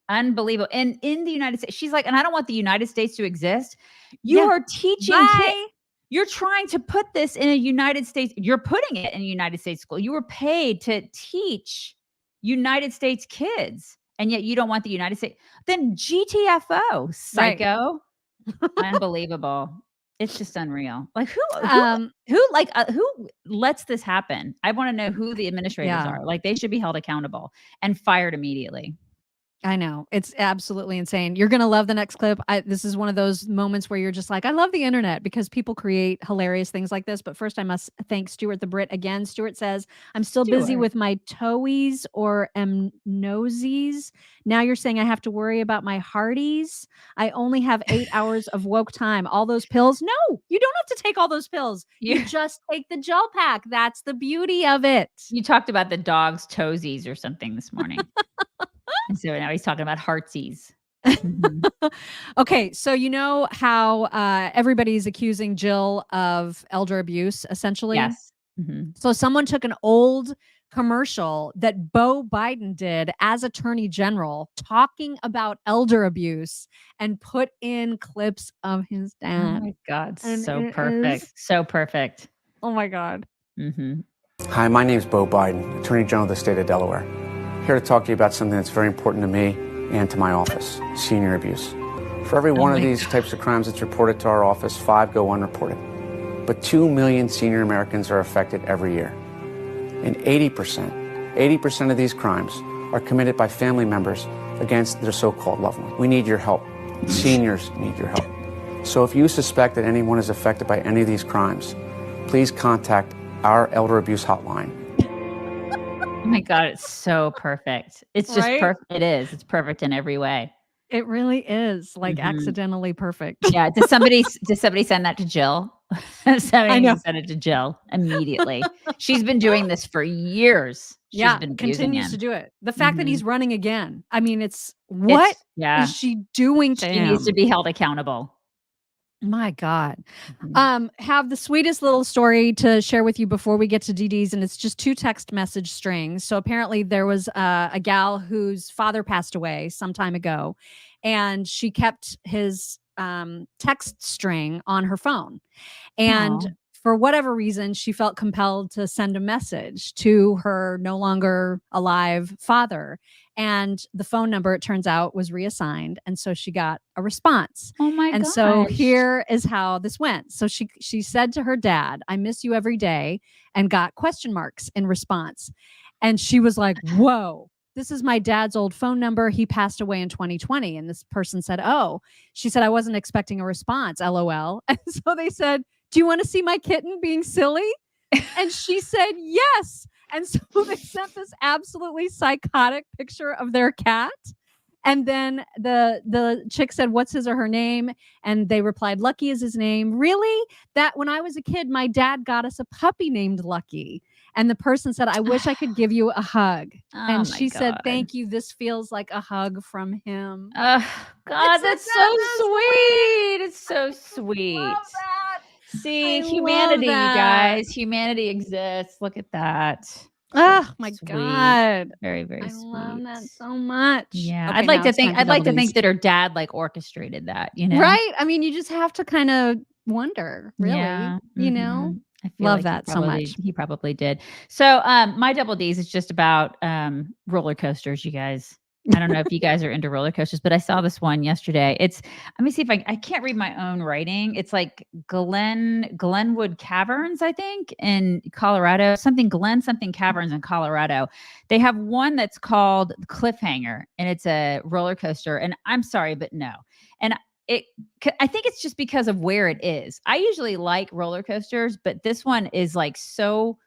Speaker 2: Unbelievable. And in the United States, she's like, and I don't want the United States to exist. You are teaching kids. You're trying to put this in a United States. You're putting it in a United States school. You were paid to teach United States kids. And yet you don't want the United States. Then GTFO, psycho. Right. Unbelievable. It's just unreal. Like who lets this happen? I want to know who the administrators are. Like they should be held accountable and fired immediately.
Speaker 1: I know. It's absolutely insane. You're going to love the next clip. This is one of those moments where you're just like, I love the internet because people create hilarious things like this. But first I must thank Stuart the Brit again. Stuart says, I'm still busy with my toeies or nosies. Now you're saying I have to worry about my hearties. I only have 8 hours of woke time. All those pills? No, you don't have to take all those pills. You just take the gel pack. That's the beauty of it.
Speaker 2: You talked about the dog's toesies or something this morning. And so now he's talking about heartsies.
Speaker 1: Okay, so you know how everybody's accusing Jill of elder abuse, essentially?
Speaker 2: Yes.
Speaker 1: So someone took an old commercial that Beau Biden did as Attorney General talking about elder abuse and put in clips of his dad.
Speaker 2: Oh my God, so perfect. So perfect.
Speaker 1: Oh my God.
Speaker 4: Hi, my name is Beau Biden, Attorney General of the state of Delaware. Here to talk to you about something that's very important to me and to my office, senior abuse. For every one of these types of crimes that's reported to our office, 5 go unreported. But 2 million senior Americans are affected every year. And 80% of these crimes are committed by family members against their so-called loved one. We need your help. Seniors need your help. So if you suspect that anyone is affected by any of these crimes, please contact our elder abuse hotline.
Speaker 2: Oh my God, it's so perfect. It's just perfect. It is. It's perfect in every way.
Speaker 1: It really is like accidentally perfect.
Speaker 2: Yeah. Did somebody send that to Jill? Somebody send it to Jill immediately. She's been doing this for years. She's been
Speaker 1: continues to do it. The fact that he's running again. I mean, is she doing to him?
Speaker 2: She needs to be held accountable.
Speaker 1: My God. Have the sweetest little story to share with you before we get to DD's, and it's just 2 text message strings. So apparently there was a gal whose father passed away some time ago, and she kept his text string on her phone. And for whatever reason, she felt compelled to send a message to her no longer alive father. And the phone number, it turns out, was reassigned. And so she got a response.
Speaker 2: Oh my God.
Speaker 1: And so here is how this went. So she said to her dad, I miss you every day, and got question marks in response. And she was like, whoa, this is my dad's old phone number. He passed away in 2020. And this person said, oh, she said, I wasn't expecting a response, LOL. And so they said, do you want to see my kitten being silly? And she said, yes. And so they sent this absolutely psychotic picture of their cat. And then the chick said, what's his or her name? And they replied, Lucky is his name. Really? That when I was a kid, my dad got us a puppy named Lucky. And the person said, I wish I could give you a hug. And
Speaker 2: my
Speaker 1: she said,
Speaker 2: God.
Speaker 1: thank you. This feels like a hug from him.
Speaker 2: God, that's so sweet. It's so sweet. See, humanity, you guys. Humanity exists. Look at that.
Speaker 1: Oh my
Speaker 2: Sweet.
Speaker 1: God.
Speaker 2: Very, very
Speaker 1: I
Speaker 2: sweet.
Speaker 1: love that so much.
Speaker 2: Yeah.
Speaker 1: Okay,
Speaker 2: I'd like
Speaker 1: now
Speaker 2: to
Speaker 1: it's
Speaker 2: think
Speaker 1: time for double Ds.
Speaker 2: that her dad like orchestrated that, you know?
Speaker 1: Right? I mean, you just have to kind of wonder, really.
Speaker 2: Yeah.
Speaker 1: You know?
Speaker 2: I feel
Speaker 1: Love
Speaker 2: like
Speaker 1: that so much.
Speaker 2: He probably did. So my double Ds is just about roller coasters, you guys. I don't know if you guys are into roller coasters, but I saw this one yesterday. Let me see if I can't read my own writing. It's like Glenwood Caverns, I think, in Colorado. Something Caverns in Colorado. They have one that's called Cliffhanger, and it's a roller coaster. And I'm sorry, but no. And I think it's just because of where it is. I usually like roller coasters, but this one is like so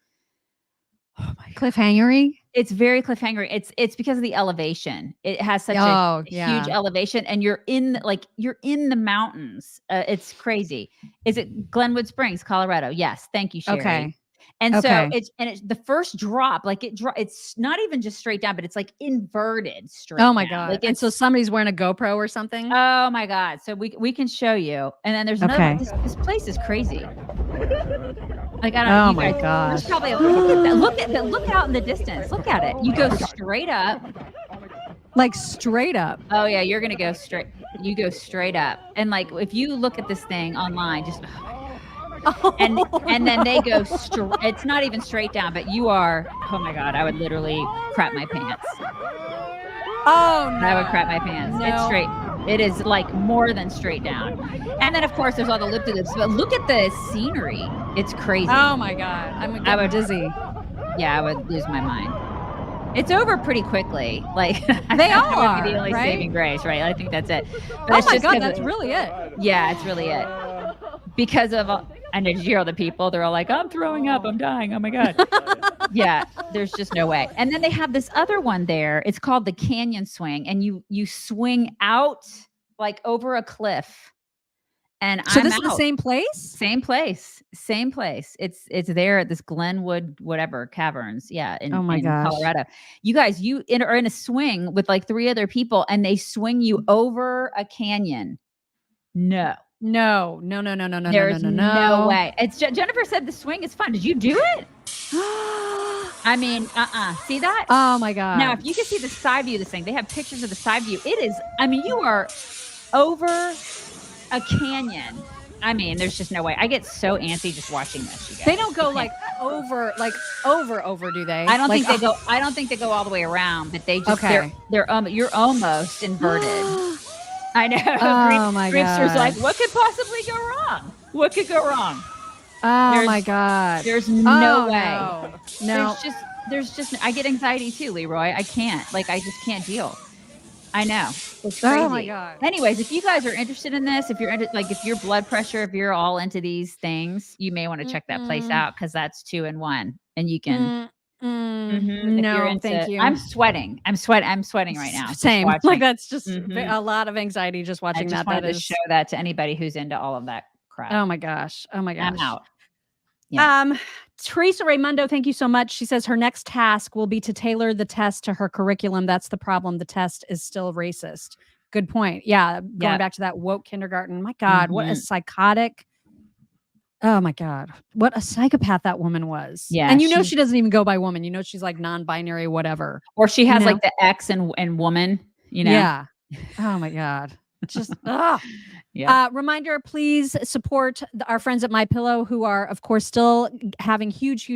Speaker 1: cliffhangery.
Speaker 2: It's very cliffhangery. It's because of the elevation. It has such a huge elevation, and you're in the mountains. It's crazy. Is it Glenwood Springs, Colorado? Yes. Thank you, Sherry.
Speaker 1: Okay.
Speaker 2: And so it's the first drop, like it's not even just straight down, but it's like inverted straight.
Speaker 1: Oh my
Speaker 2: down.
Speaker 1: God.
Speaker 2: Like
Speaker 1: and so somebody's wearing a GoPro or something.
Speaker 2: Oh my God. So we can show you. And then there's another this place is crazy. Like I don't know.
Speaker 1: Oh my gosh.
Speaker 2: There's probably look out in the distance. Look at it. You go straight up.
Speaker 1: Like straight up.
Speaker 2: Oh yeah, you're gonna go straight. You go straight up. And like if you look at this thing online, just and then they go it's not even straight down, but you are, oh my God, I would literally crap my pants.
Speaker 1: Oh no.
Speaker 2: I would crap my pants.
Speaker 1: No.
Speaker 2: It's straight. It is like more than straight down. And then of course there's all the lip-to-lips, but look at the scenery. It's crazy.
Speaker 1: Oh my God. I would dizzy.
Speaker 2: Yeah, I would lose my mind. It's over pretty quickly. Like
Speaker 1: they all are,
Speaker 2: the only
Speaker 1: right?
Speaker 2: saving grace, right? I think that's it. But
Speaker 1: oh
Speaker 2: it's
Speaker 1: my
Speaker 2: just
Speaker 1: God, that's really it.
Speaker 2: Yeah, it's really it. Because of I know, did you hear all the people? They're all like, I'm throwing up, I'm dying. Oh my God. Yeah, there's just no way. And then they have this other one there. It's called the Canyon Swing, and you swing out like over a cliff. And
Speaker 1: so
Speaker 2: I'm
Speaker 1: this
Speaker 2: out.
Speaker 1: is the same place?
Speaker 2: Same place. It's there at this Glenwood whatever Caverns. Yeah, in Colorado. You guys, are in a swing with like 3 other people, and they swing you over a canyon. No.
Speaker 1: No way.
Speaker 2: It's Jennifer said the swing is fun. Did you do it? I mean, see that?
Speaker 1: Oh my God.
Speaker 2: Now, if you can see the side view of this thing, they have pictures of the side view. It is, I mean, you are over a canyon. I mean, there's just no way. I get so antsy just watching this. You guys.
Speaker 1: They don't go like over, do they?
Speaker 2: I don't think they go. I don't think they go all the way around, but they just they're you're almost inverted. I know.
Speaker 1: Oh my God.
Speaker 2: Grimster's like, what could possibly go wrong? What could go wrong?
Speaker 1: Oh my God.
Speaker 2: There's no way.
Speaker 1: No.
Speaker 2: There's just I get anxiety too, Leroy. I can't. Like I just can't deal. I know. It's crazy.
Speaker 1: Oh my God.
Speaker 2: Anyways, if you guys are interested in this, if you're into if your blood pressure, if you're all into these things, you may want to check that place out because that's 2 in 1. And you can
Speaker 1: no, thank you.
Speaker 2: I'm sweating right now.
Speaker 1: Same. Like that's just a lot of anxiety just watching that.
Speaker 2: Wanted to show that to anybody who's into all of that crap.
Speaker 1: Oh my gosh. I'm
Speaker 2: out.
Speaker 1: Yeah. Teresa Raimundo, thank you so much. She says her next task will be to tailor the test to her curriculum. That's the problem. The test is still racist. Good point. Yeah. Going back to that woke kindergarten. My God, what a psychotic. Oh my God. What a psychopath that woman was.
Speaker 2: Yeah.
Speaker 1: And she doesn't even go by woman. She's like non-binary, whatever.
Speaker 2: Or she has like the X and woman,
Speaker 1: Yeah. Oh my God. Just reminder, please support our friends at MyPillow, who are of course still having huge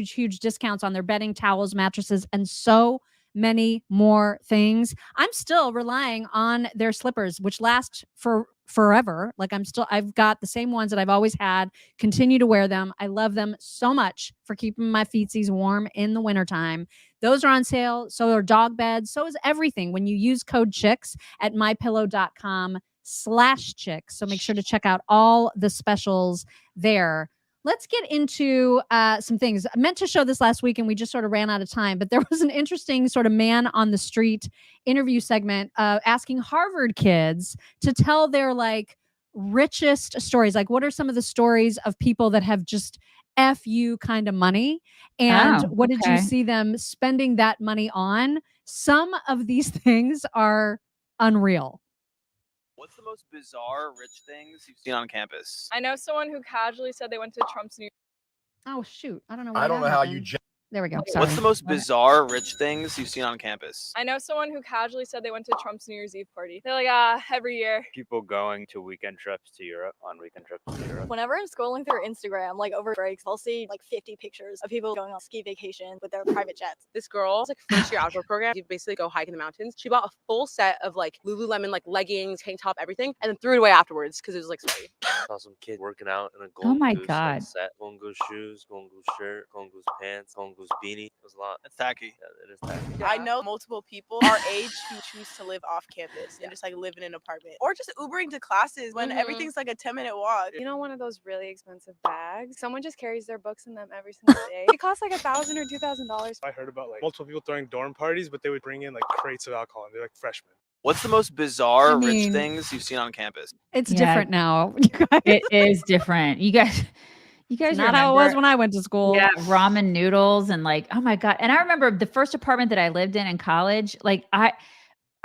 Speaker 1: discounts on their bedding, towels, mattresses, and so many more things. I'm still relying on their slippers, which last for forever. Like I've got the same ones that I've always had, continue to wear them. I love them so much for keeping my feetsies warm in the wintertime. Those are on sale. So are dog beds. So is everything when you use code CHICKS at mypillow.com/chicks. So make sure to check out all the specials there. Let's get into some things. I meant to show this last week and we just sort of ran out of time, but there was an interesting sort of man on the street interview segment asking Harvard kids to tell their like richest stories. Like what are some of the stories of people that have just FU kind of money. And what did you see them spending that money on? Some of these things are unreal.
Speaker 5: What's the most bizarre rich things you've seen on campus?
Speaker 6: I know someone who casually said they went to Trump's New.
Speaker 1: Oh shoot! I don't know.
Speaker 5: I don't know how you.
Speaker 1: There we go. Sorry.
Speaker 5: What's the most bizarre rich things you've seen on campus?
Speaker 6: I know someone who casually said they went to Trump's New Year's Eve party. They're like, every year.
Speaker 5: People going to weekend trips to Europe, on weekend trips to Europe.
Speaker 8: Whenever I'm scrolling through Instagram, like over breaks, I'll see like 50 pictures of people going on ski vacation with their private jets.
Speaker 9: This girl, it's like first year outdoor program. You basically go hike in the mountains. She bought a full set of like Lululemon, like leggings, tank top, everything, and then threw it away afterwards because it was like sweaty.
Speaker 25: Saw some kid working out in a
Speaker 2: Oh my
Speaker 25: Goose
Speaker 2: God.
Speaker 25: set, Golden Goose shoes, Golden Goose shirt, Golden Goose pants, Golden Goose beanie. It was a lot.
Speaker 5: It's tacky.
Speaker 25: Yeah, it is tacky.
Speaker 9: I know multiple people our age who choose to live off campus and just like live in an apartment or just Ubering to classes when everything's like a 10-minute walk.
Speaker 6: You know, one of those really expensive bags? Someone just carries their books in them every single day. It costs like $1,000 or $2,000.
Speaker 26: I heard about like multiple people throwing dorm parties, but they would bring in like crates of alcohol and they're like freshmen.
Speaker 5: What's the most bizarre rich things you've seen on campus?
Speaker 1: It's different now.
Speaker 2: It is different. You guys
Speaker 1: Not how it was when I went to school.
Speaker 2: Yeah, ramen noodles and like, oh my God. And I remember the first apartment that I lived in college, like I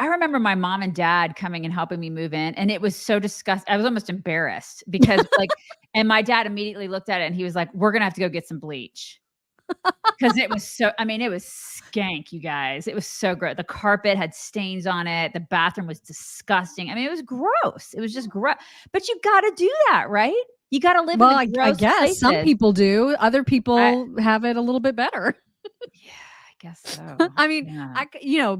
Speaker 2: remember my mom and dad coming and helping me move in. And it was so disgusting. I was almost embarrassed because like, and my dad immediately looked at it and he was like, we're going to have to go get some bleach. Because it was so, I mean, it was skank, you guys. It was so gross. The carpet had stains on it. The bathroom was disgusting. I mean, it was gross. It was just gross. But you got to do that, right? You got to live in the gross
Speaker 1: I guess
Speaker 2: places.
Speaker 1: some people do. Other people have it a little bit better.
Speaker 2: Yeah, I guess so.
Speaker 1: I mean,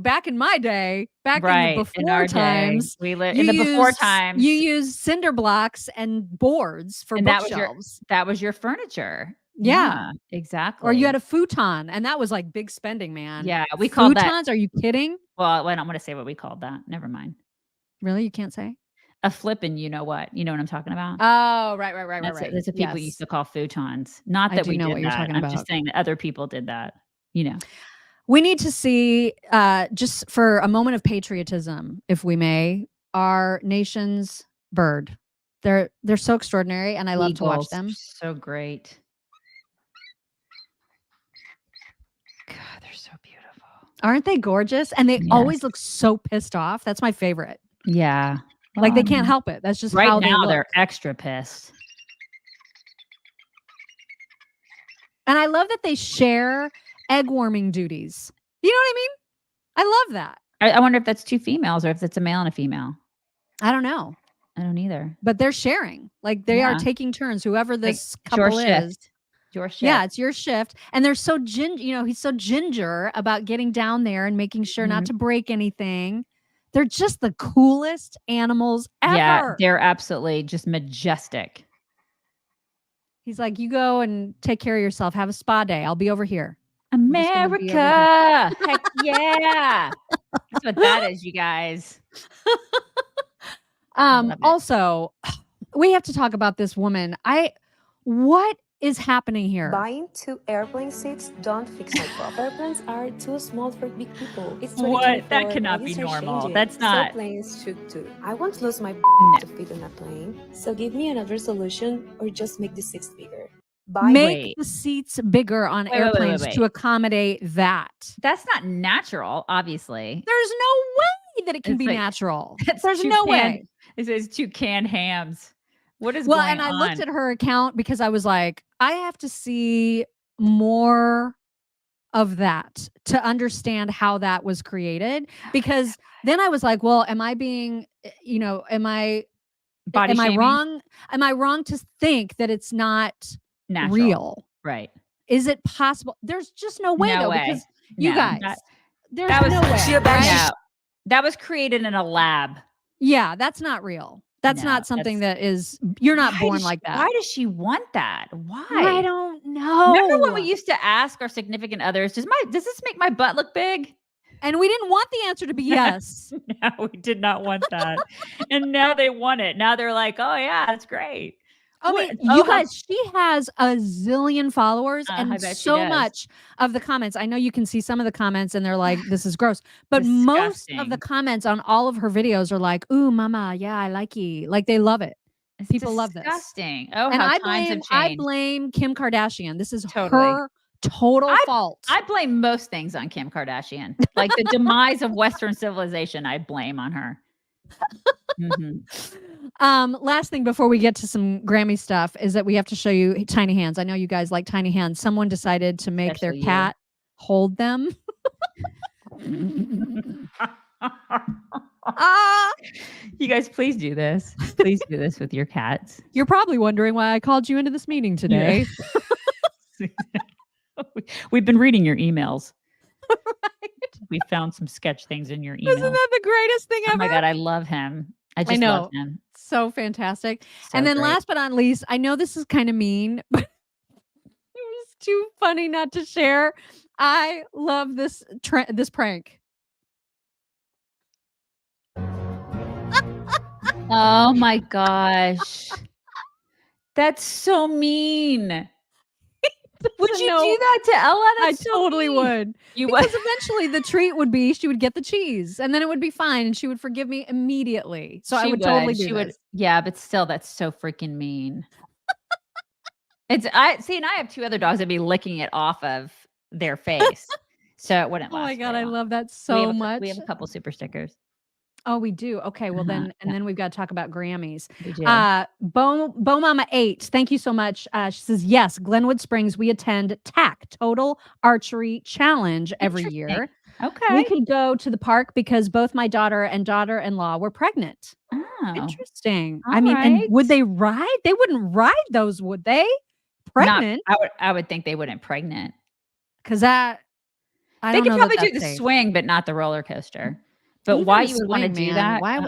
Speaker 1: back in my day, back in the
Speaker 2: in our
Speaker 1: before times,
Speaker 2: day, in the before times,
Speaker 1: you used cinder blocks and boards for
Speaker 2: and
Speaker 1: bookshelves.
Speaker 2: That was your furniture.
Speaker 1: Yeah,
Speaker 2: exactly.
Speaker 1: Or you had a futon, and that was like big spending, man.
Speaker 2: Yeah, we called
Speaker 1: futons.
Speaker 2: that.
Speaker 1: Are you kidding?
Speaker 2: Well, I don't want to say what we called that. Never mind.
Speaker 1: Really, you can't say?
Speaker 2: A flippin', you know what? You know what I'm talking about?
Speaker 1: Oh, right.
Speaker 2: That's what people used to call futons. Not that we
Speaker 1: know
Speaker 2: did
Speaker 1: what you're
Speaker 2: that.
Speaker 1: talking
Speaker 2: I'm
Speaker 1: about.
Speaker 2: just saying that other people did that. You know.
Speaker 1: We need to see, just for a moment of patriotism, if we may, our nation's bird. They're so extraordinary, and I love to watch them.
Speaker 2: So great. God, they're so beautiful.
Speaker 1: Aren't they gorgeous? And they always look so pissed off. That's my favorite.
Speaker 2: Yeah.
Speaker 1: Like they can't help it. That's just
Speaker 2: right
Speaker 1: how
Speaker 2: now
Speaker 1: they look.
Speaker 2: They're extra pissed.
Speaker 1: And I love that they share egg warming duties. You know what I mean? I love that.
Speaker 2: I wonder if that's two females or if it's a male and a female.
Speaker 1: I don't know.
Speaker 2: I don't either.
Speaker 1: But they're sharing. Like they are taking turns. Whoever this couple is.
Speaker 2: Your shift.
Speaker 1: Yeah, it's your shift. And they're so he's so ginger about getting down there and making sure not to break anything. They're just the coolest animals ever.
Speaker 2: Yeah, they're absolutely just majestic.
Speaker 1: He's like, you go and take care of yourself. Have a spa day. I'll be over here.
Speaker 2: America. Heck yeah. That's what that is, you guys.
Speaker 1: Also, we have to talk about this woman. What is happening here?
Speaker 27: Buying 2 airplane seats don't fix my problem. Airplanes are too small for big people. It's
Speaker 2: what? That cannot be normal. That's not.
Speaker 27: So planes should too. I won't lose my to fit on a plane. So give me another solution or just make the seats bigger.
Speaker 1: Make the seats bigger on airplanes to accommodate that.
Speaker 2: That's not natural, obviously.
Speaker 1: There's no way that it can be natural. There's no way.
Speaker 2: It says 2 canned hams. What is going on?
Speaker 1: And I looked at her account because I was like, I have to see more of that to understand how that was created. Because then I was like, well, am I being, am I wrong? Am I wrong to think that it's not
Speaker 2: natural.
Speaker 1: Real?
Speaker 2: Right.
Speaker 1: Is it possible? There's just no way because you guys, there's
Speaker 2: no
Speaker 1: way.
Speaker 2: Right? That was created in a lab.
Speaker 1: Yeah, that's not real. That's not something that is, you're not born like that.
Speaker 2: Why does she want that? Why?
Speaker 1: I don't know.
Speaker 2: Remember when we used to ask our significant others, does this make my butt look big?
Speaker 1: And we didn't want the answer to be yes.
Speaker 2: No, we did not want that. And now they want it. Now they're like, oh yeah, that's great.
Speaker 1: You guys, she has a zillion followers and so much of the comments. I know you can see some of the comments and they're like, this is gross. But most of the comments on all of her videos are like, ooh, mama, yeah, I like you. Like they love it.
Speaker 2: It's
Speaker 1: People love this.
Speaker 2: disgusting. Oh,
Speaker 1: And
Speaker 2: how
Speaker 1: I
Speaker 2: times have
Speaker 1: I
Speaker 2: changed.
Speaker 1: blame Kim Kardashian. This is
Speaker 2: Totally.
Speaker 1: her total fault.
Speaker 2: I blame most things on Kim Kardashian. Like the demise of Western civilization, I blame on her.
Speaker 1: Last thing before we get to some Grammy stuff is that we have to show you tiny hands. I know you guys like tiny hands. Someone decided to make
Speaker 2: Especially
Speaker 1: their cat hold them.
Speaker 2: You guys, please do this. Please do this with your cats.
Speaker 1: You're probably wondering why I called you into this meeting today.
Speaker 2: Yeah. We've been reading your emails. Right. We found some sketch things in your emails.
Speaker 1: Isn't that the greatest thing ever?
Speaker 2: Oh my God, I love him. I just
Speaker 1: know.
Speaker 2: love him.
Speaker 1: So fantastic.
Speaker 2: So
Speaker 1: and then
Speaker 2: great.
Speaker 1: last but not least, I know this is kind of mean, but it was too funny not to share. I love this this prank.
Speaker 2: Oh my gosh. That's so mean. Would you do that to Ella? That's
Speaker 1: I totally would.
Speaker 2: You
Speaker 1: because
Speaker 2: would?
Speaker 1: eventually the treat would be she would get the cheese and then it would be fine and she would forgive me immediately. So I would totally do this.
Speaker 2: Yeah, but still, that's so freaking mean. And I have 2 other dogs that'd be licking it off of their face. So it wouldn't last.
Speaker 1: Oh my God, I
Speaker 2: very long.
Speaker 1: love that so much.
Speaker 2: We have a couple super stickers.
Speaker 1: Oh, we do. Okay, well then we've got to talk about Grammys.
Speaker 2: We do.
Speaker 1: Bo Mama 8, thank you so much. She says, yes, Glenwood Springs, we attend TAC, Total Archery Challenge, every year.
Speaker 2: Okay.
Speaker 1: We could go to the park because both my daughter and daughter-in-law were pregnant.
Speaker 2: Oh.
Speaker 1: Interesting.
Speaker 2: All
Speaker 1: I mean,
Speaker 2: right.
Speaker 1: and would they ride? They wouldn't ride those, would they? Pregnant?
Speaker 2: I would think they wouldn't pregnant.
Speaker 1: Because they
Speaker 2: could probably do the swing, but not the roller coaster. But
Speaker 1: Even
Speaker 2: why
Speaker 1: the
Speaker 2: you would want to
Speaker 1: swing,
Speaker 2: do
Speaker 1: man.
Speaker 2: that?
Speaker 1: Why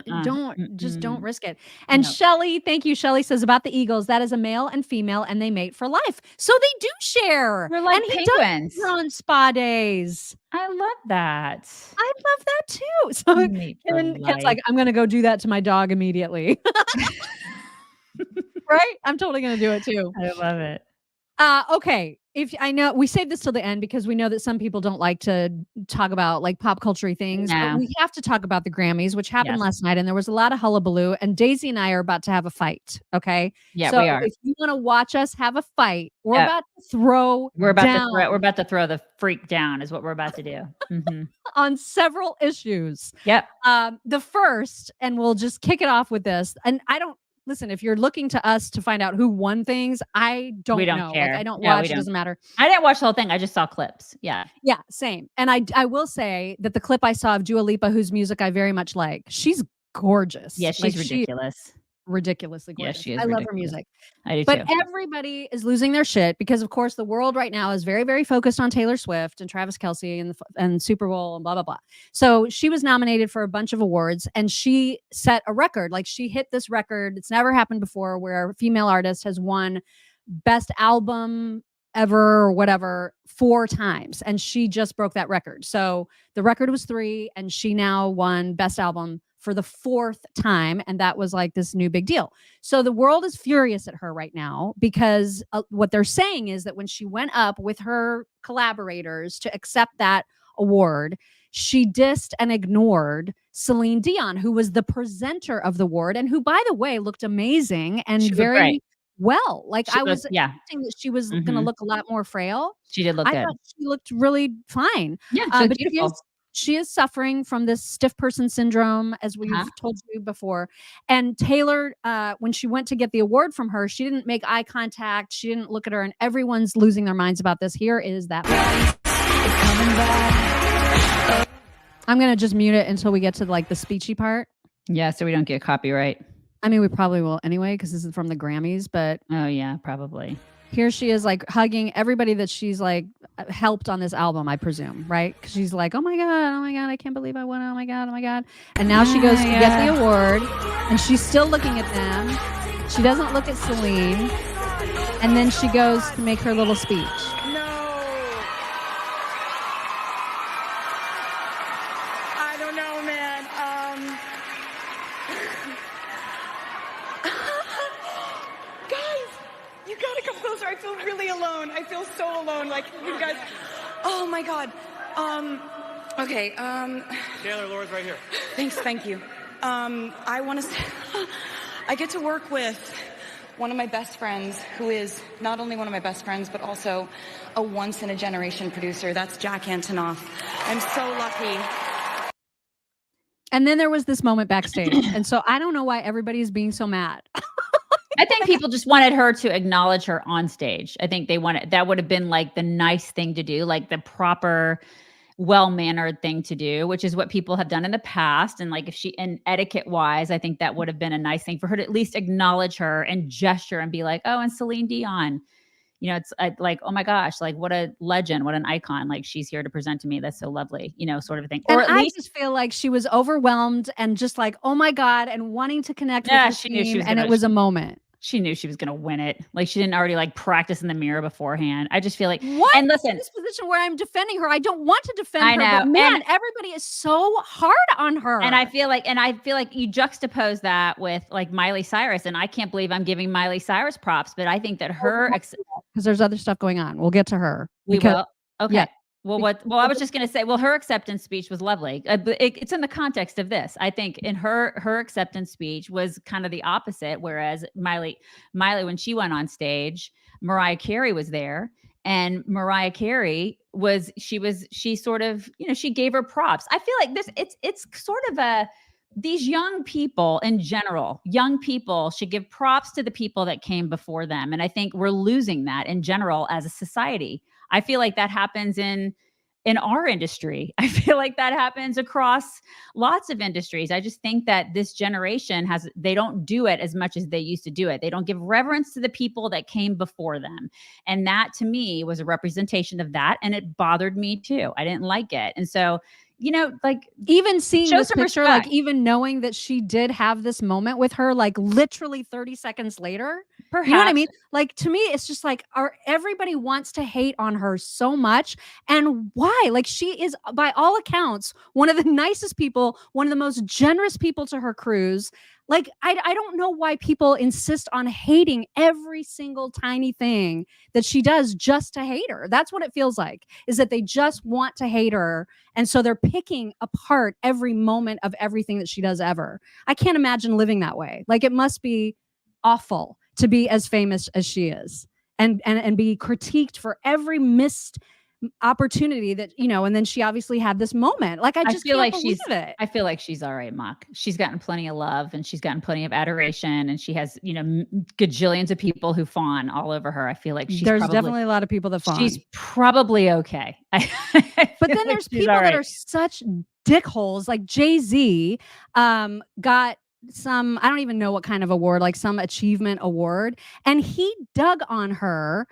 Speaker 1: don't risk it. And Shelly, thank you. Shelly says about the Eagles, that is a male and female and they mate for life. So they do share.
Speaker 2: We're like
Speaker 1: and
Speaker 2: penguins.
Speaker 1: He does on spa days.
Speaker 2: I love that.
Speaker 1: I love that too. So Ken's like, I'm gonna go do that to my dog immediately. Right? I'm totally gonna do it too.
Speaker 2: I love it.
Speaker 1: Okay. If I know we saved this till the end because we know that some people don't like to talk about like pop culture things, but we have to talk about the Grammys, which happened last night, and there was a lot of hullabaloo. And Daisy and I are about to have a fight. Okay,
Speaker 2: yeah,
Speaker 1: so
Speaker 2: we are.
Speaker 1: If you want to watch us have a fight, we're about to throw.
Speaker 2: We're about to throw the freak down. Is what we're about to do
Speaker 1: on several issues.
Speaker 2: Yep.
Speaker 1: The first, and we'll just kick it off with this. And I don't. Listen, if you're looking to us to find out who won things, I don't know.
Speaker 2: Care.
Speaker 1: Like, I don't watch. It doesn't matter.
Speaker 2: I didn't watch the whole thing. I just saw clips. Yeah.
Speaker 1: Yeah, same. And I will say that the clip I saw of Dua Lipa, whose music I very much like, she's gorgeous.
Speaker 2: Yeah, she's ridiculous.
Speaker 1: Ridiculously gorgeous.
Speaker 2: Yeah, she is.
Speaker 1: I love her music.
Speaker 2: I do
Speaker 1: but
Speaker 2: too.
Speaker 1: Everybody is losing their shit because, of course, the world right now is very, very focused on Taylor Swift and Travis Kelce and Super Bowl and blah, blah, blah. So she was nominated for a bunch of awards and she set a record. Like she hit this record. It's never happened before where a female artist has won best album ever or whatever 4 times. And she just broke that record. So the record was 3 and she now won best album for the 4th time. And that was like this new big deal. So the world is furious at her right now because what they're saying is that when she went up with her collaborators to accept that award, she dissed and ignored Celine Dion, who was the presenter of the award and who, by the way, looked amazing and very well. Like I was expecting that she was going to look a lot more frail.
Speaker 2: She did look good.
Speaker 1: I thought she looked really fine.
Speaker 2: Yeah, so
Speaker 1: but
Speaker 2: beautiful.
Speaker 1: She is suffering from this stiff person syndrome, as we've told you before. And Taylor, when she went to get the award from her, she didn't make eye contact. She didn't look at her, and everyone's losing their minds about this. Here is that. I'm going to just mute it until we get to like the speechy part.
Speaker 2: Yeah, so we don't get copyright.
Speaker 1: I mean, we probably will anyway, because this is from the Grammys, but.
Speaker 2: Oh, yeah, probably.
Speaker 1: Here she is like hugging everybody that she's like helped on this album, I presume, right? Because she's like, oh my God, I can't believe I won. Oh my God. And now she goes to get the award and she's still looking at them. She doesn't look at Celine. And then she goes to make her little speech.
Speaker 10: I don't know, man. Guys, you gotta come closer. I feel really alone. I feel so alone. Like, you guys, oh my God. Okay.
Speaker 13: Taylor, Laura's right here.
Speaker 10: Thank you. I want to say, I get to work with one of my best friends, who is not only one of my best friends, but also a once-in-a-generation producer. That's Jack Antonoff. I'm so lucky.
Speaker 1: And then there was this moment backstage. And so I don't know why everybody is being so mad.
Speaker 2: I think people just wanted her to acknowledge her on stage. I think they wanted, that would have been like the nice thing to do, like the proper, well-mannered thing to do, which is what people have done in the past. And like if she, and etiquette wise, I think that would have been a nice thing for her to at least acknowledge her and gesture and be like, oh, and Celine Dion. You know, it's like, oh my gosh, like what a legend, what an icon. Like she's here to present to me. That's so lovely, you know, sort of a thing.
Speaker 1: And
Speaker 2: Or at
Speaker 1: I
Speaker 2: least
Speaker 1: just feel like she was overwhelmed and just like, oh my God, and wanting to connect
Speaker 2: Yeah,
Speaker 1: with the
Speaker 2: she knew she
Speaker 1: team.
Speaker 2: was
Speaker 1: And
Speaker 2: gonna-
Speaker 1: it was a moment.
Speaker 2: she knew she was going to win it. Like she didn't already like practice in the mirror beforehand. I just feel like,
Speaker 1: What?
Speaker 2: and
Speaker 1: I'm
Speaker 2: listen,
Speaker 1: in this position where I'm defending her. I don't want to defend
Speaker 2: I
Speaker 1: her,
Speaker 2: know.
Speaker 1: but man,
Speaker 2: And-
Speaker 1: everybody is so hard on her.
Speaker 2: and I feel like you juxtapose that with like Miley Cyrus, and I can't believe I'm giving Miley Cyrus props, but I think that her,
Speaker 1: because there's other stuff going on. We'll get to her.
Speaker 2: we
Speaker 1: Because-
Speaker 2: will. Okay.
Speaker 1: Yeah.
Speaker 2: Well, I was just going to say, well, her acceptance speech was lovely. But it's in the context of this. I think in her acceptance speech was kind of the opposite. Whereas Miley, when she went on stage, Mariah Carey was there, and Mariah Carey she sort of, you know, she gave her props. I feel like it's sort of these young people in general, young people should give props to the people that came before them. And I think we're losing that in general as a society. I feel like that happens in our industry. I feel like that happens across lots of industries. I just think that this generation they don't do it as much as they used to do it. They don't give reverence to the people that came before them. And that to me was a representation of that. And it bothered me too. I didn't like it. And so, you know, like
Speaker 1: even seeing
Speaker 2: show
Speaker 1: this
Speaker 2: some
Speaker 1: picture,
Speaker 2: respect.
Speaker 1: like even knowing that she did have this moment with her, like literally 30 seconds later,
Speaker 2: Perhaps.
Speaker 1: you know what I mean? Like to me, it's just like, everybody wants to hate on her so much. And why? Like she is, by all accounts, one of the nicest people, one of the most generous people to her crews. Like, I don't know why people insist on hating every single tiny thing that she does just to hate her. That's what it feels like, is that they just want to hate her. And so they're picking apart every moment of everything that she does ever. I can't imagine living that way. Like it must be awful to be as famous as she is and be critiqued for every missed opportunity that, you know, and then she obviously had this moment. Like I just
Speaker 2: feel
Speaker 1: can't
Speaker 2: like
Speaker 1: believe it.
Speaker 2: I feel like she's all right, Mock. She's gotten plenty of love and she's gotten plenty of adoration, and she has, you know, gajillions of people who fawn all over her. I feel like
Speaker 1: There's definitely a lot of people that fawn.
Speaker 2: She's probably okay.
Speaker 1: But then there's people that are such dickholes, like Jay-Z got some, I don't even know what kind of award, like some achievement award. And he dug on her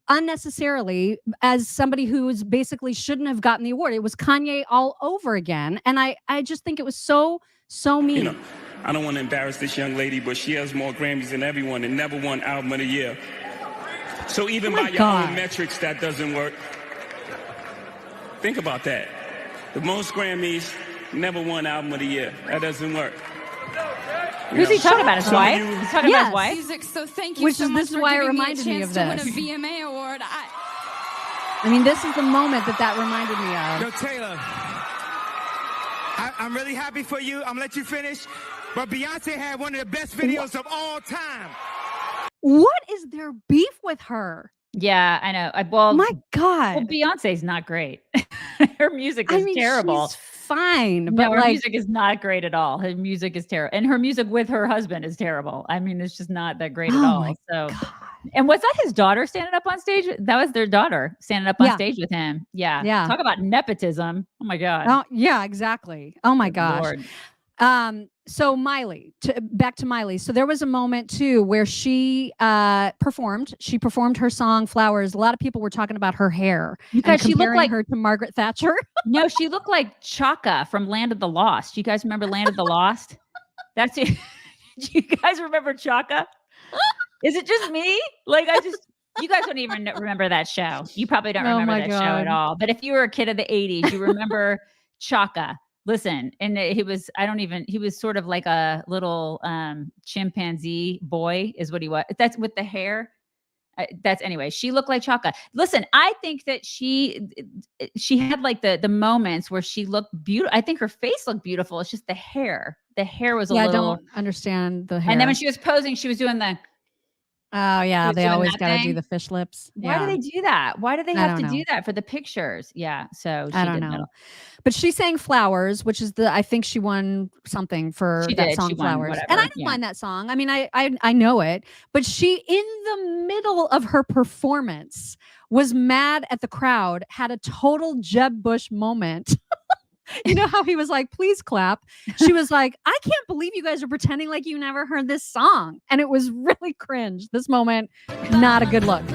Speaker 1: unnecessarily as somebody who's basically shouldn't have gotten the award. It was Kanye all over again. And I just think it was so mean.
Speaker 11: You know, I don't want to embarrass this young lady, but she has more Grammys than everyone and never won Album of the Year. So even by your own metrics, that doesn't work. Think about that. The most Grammys, never won Album of the Year. That doesn't work.
Speaker 2: Who's he talking about? His wife? He's talking about his wife?
Speaker 10: Music, so thank you
Speaker 1: Which
Speaker 10: so
Speaker 1: is,
Speaker 10: much
Speaker 1: this is
Speaker 10: for
Speaker 1: why it
Speaker 10: giving
Speaker 1: reminded me
Speaker 10: me a
Speaker 1: of
Speaker 10: chance
Speaker 1: this.
Speaker 10: to win a VMA award.
Speaker 1: I mean, this is the moment that reminded me of.
Speaker 12: Yo, Taylor, I'm really happy for you. I'm gonna let you finish. But Beyonce had one of the best videos of all time.
Speaker 1: What is their beef with her?
Speaker 2: Yeah, I know. Well,
Speaker 1: my God.
Speaker 2: Well, Beyonce's not great. Her music is terrible.
Speaker 1: She's fine, but
Speaker 2: no, her
Speaker 1: like,
Speaker 2: music is not great at all. Her music is terrible, and her music with her husband is terrible. I mean, it's just not that great at all.
Speaker 1: my
Speaker 2: So, and was that his daughter standing up on stage? That was their daughter standing up on
Speaker 1: Yeah.
Speaker 2: stage with him. Yeah,
Speaker 1: Yeah.
Speaker 2: Talk about nepotism. Oh my God.
Speaker 1: Oh, yeah, exactly. Oh my
Speaker 2: Good
Speaker 1: gosh.
Speaker 2: Lord.
Speaker 1: So back to Miley. So there was a moment too where she performed. She performed her song "Flowers." A lot of people were talking about her hair.
Speaker 2: You guys,
Speaker 1: and
Speaker 2: she looked
Speaker 1: comparing
Speaker 2: like
Speaker 1: her to Margaret Thatcher.
Speaker 2: No, she looked like Chaka from Land of the Lost. You guys remember Land of the Lost? That's it. Do you guys remember Chaka? Is it just me? Like you guys don't even remember that show. You probably don't
Speaker 1: Oh
Speaker 2: remember
Speaker 1: my
Speaker 2: that show at
Speaker 1: God.
Speaker 2: all. But if you were a kid of the 80s, you remember Chaka. Listen, and he was sort of like a little chimpanzee boy is what he was. That's with the hair. Anyway, she looked like Chaka. Listen, I think that she had like the moments where she looked beautiful. I think her face looked beautiful. It's just the hair. The hair was a little.
Speaker 1: I don't understand the hair.
Speaker 2: And then when she was posing, she was doing the.
Speaker 1: Oh yeah, they
Speaker 2: doing
Speaker 1: always
Speaker 2: that
Speaker 1: got to do
Speaker 2: thing.
Speaker 1: the fish lips.
Speaker 2: Why do
Speaker 1: Yeah.
Speaker 2: they do that? Why do they
Speaker 1: I
Speaker 2: have
Speaker 1: don't
Speaker 2: to do
Speaker 1: know.
Speaker 2: that for the pictures? Yeah. So
Speaker 1: I
Speaker 2: she
Speaker 1: don't
Speaker 2: did that.
Speaker 1: know. But she sang Flowers, which is I think she won something for
Speaker 2: She
Speaker 1: that
Speaker 2: did. She
Speaker 1: song
Speaker 2: won
Speaker 1: Flowers. And I
Speaker 2: whatever.
Speaker 1: didn't
Speaker 2: Yeah.
Speaker 1: mind that song. I mean, I know it, but she in the middle of her performance was mad at the crowd, had a total Jeb Bush moment. You know how he was like, please clap. She was like, I can't believe you guys are pretending like you never heard this song. And it was really cringe. This moment, not a good look.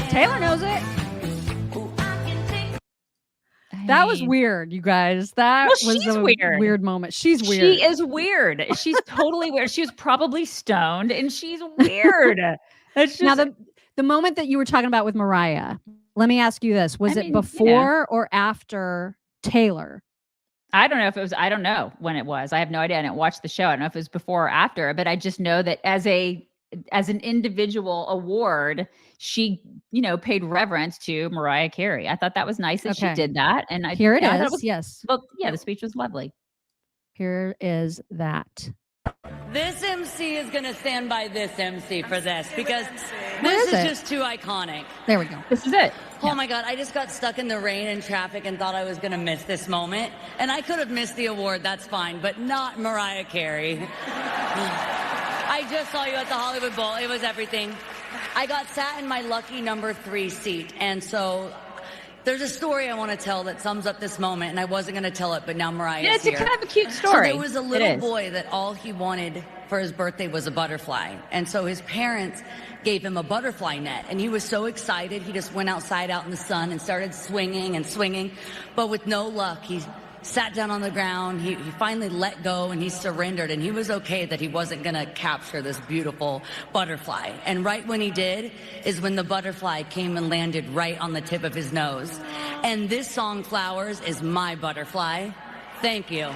Speaker 1: Taylor knows it. That was weird, you guys. That was a weird moment. She's weird.
Speaker 2: She is weird. She's totally weird. She was probably stoned and she's weird. It's just,
Speaker 1: now the moment that you were talking about with Mariah, let me ask you this. Was it before or after Taylor?
Speaker 2: I don't know if it was, I don't know when it was. I have no idea. I didn't watch the show. I don't know if it was before or after, but I just know that as an individual award, she, paid reverence to Mariah Carey. I thought that was nice that she did that. And
Speaker 1: Here it
Speaker 2: I
Speaker 1: is. Yes.
Speaker 2: Well, yeah, the speech was lovely.
Speaker 1: Here is that.
Speaker 7: This MC is going to stand by this MC for this because this is just too iconic.
Speaker 1: There we go.
Speaker 2: This is it.
Speaker 7: Oh my God, I just got stuck in the rain and traffic and thought I was going to miss this moment. And I could have missed the award, that's fine, but not Mariah Carey. I just saw you at the Hollywood Bowl. It was everything. I got sat in my lucky number 3 seat. And so there's a story I want to tell that sums up this moment. And I wasn't going to tell it, but now Mariah's
Speaker 2: here. It's
Speaker 7: here.
Speaker 2: a kind of a cute story.
Speaker 7: So there was a little boy that all he wanted for his birthday was a butterfly. And so his parents gave him a butterfly net. And he was so excited. He just went outside out in the sun and started swinging and swinging. But with no luck, he sat down on the ground. He finally let go and he surrendered. And he was okay that he wasn't going to capture this beautiful butterfly. And right when he did is when the butterfly came and landed right on the tip of his nose. And this song, Flowers, is my butterfly. Thank you.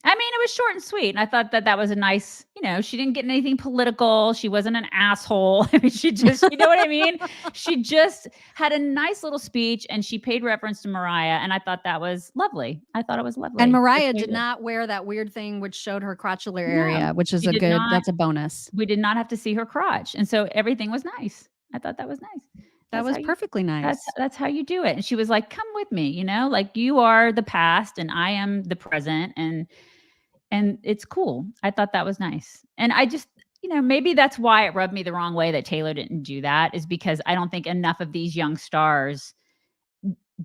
Speaker 2: I mean, it was short and sweet. And I thought that was a nice, she didn't get anything political. She wasn't an asshole. I mean, she just, you know what I mean? She just had a nice little speech and she paid reference to Mariah. And I thought that was lovely. I thought it was lovely.
Speaker 1: And Mariah did not wear that weird thing which showed her crotchular area, which is that's a bonus.
Speaker 2: We did not have to see her crotch. And so everything was nice. I thought that was nice.
Speaker 1: That was perfectly nice.
Speaker 2: That's how you do it. And she was like, come with me, like you are the past and I am the present. And it's cool. I thought that was nice. And I just, maybe that's why it rubbed me the wrong way that Taylor didn't do that, is because I don't think enough of these young stars,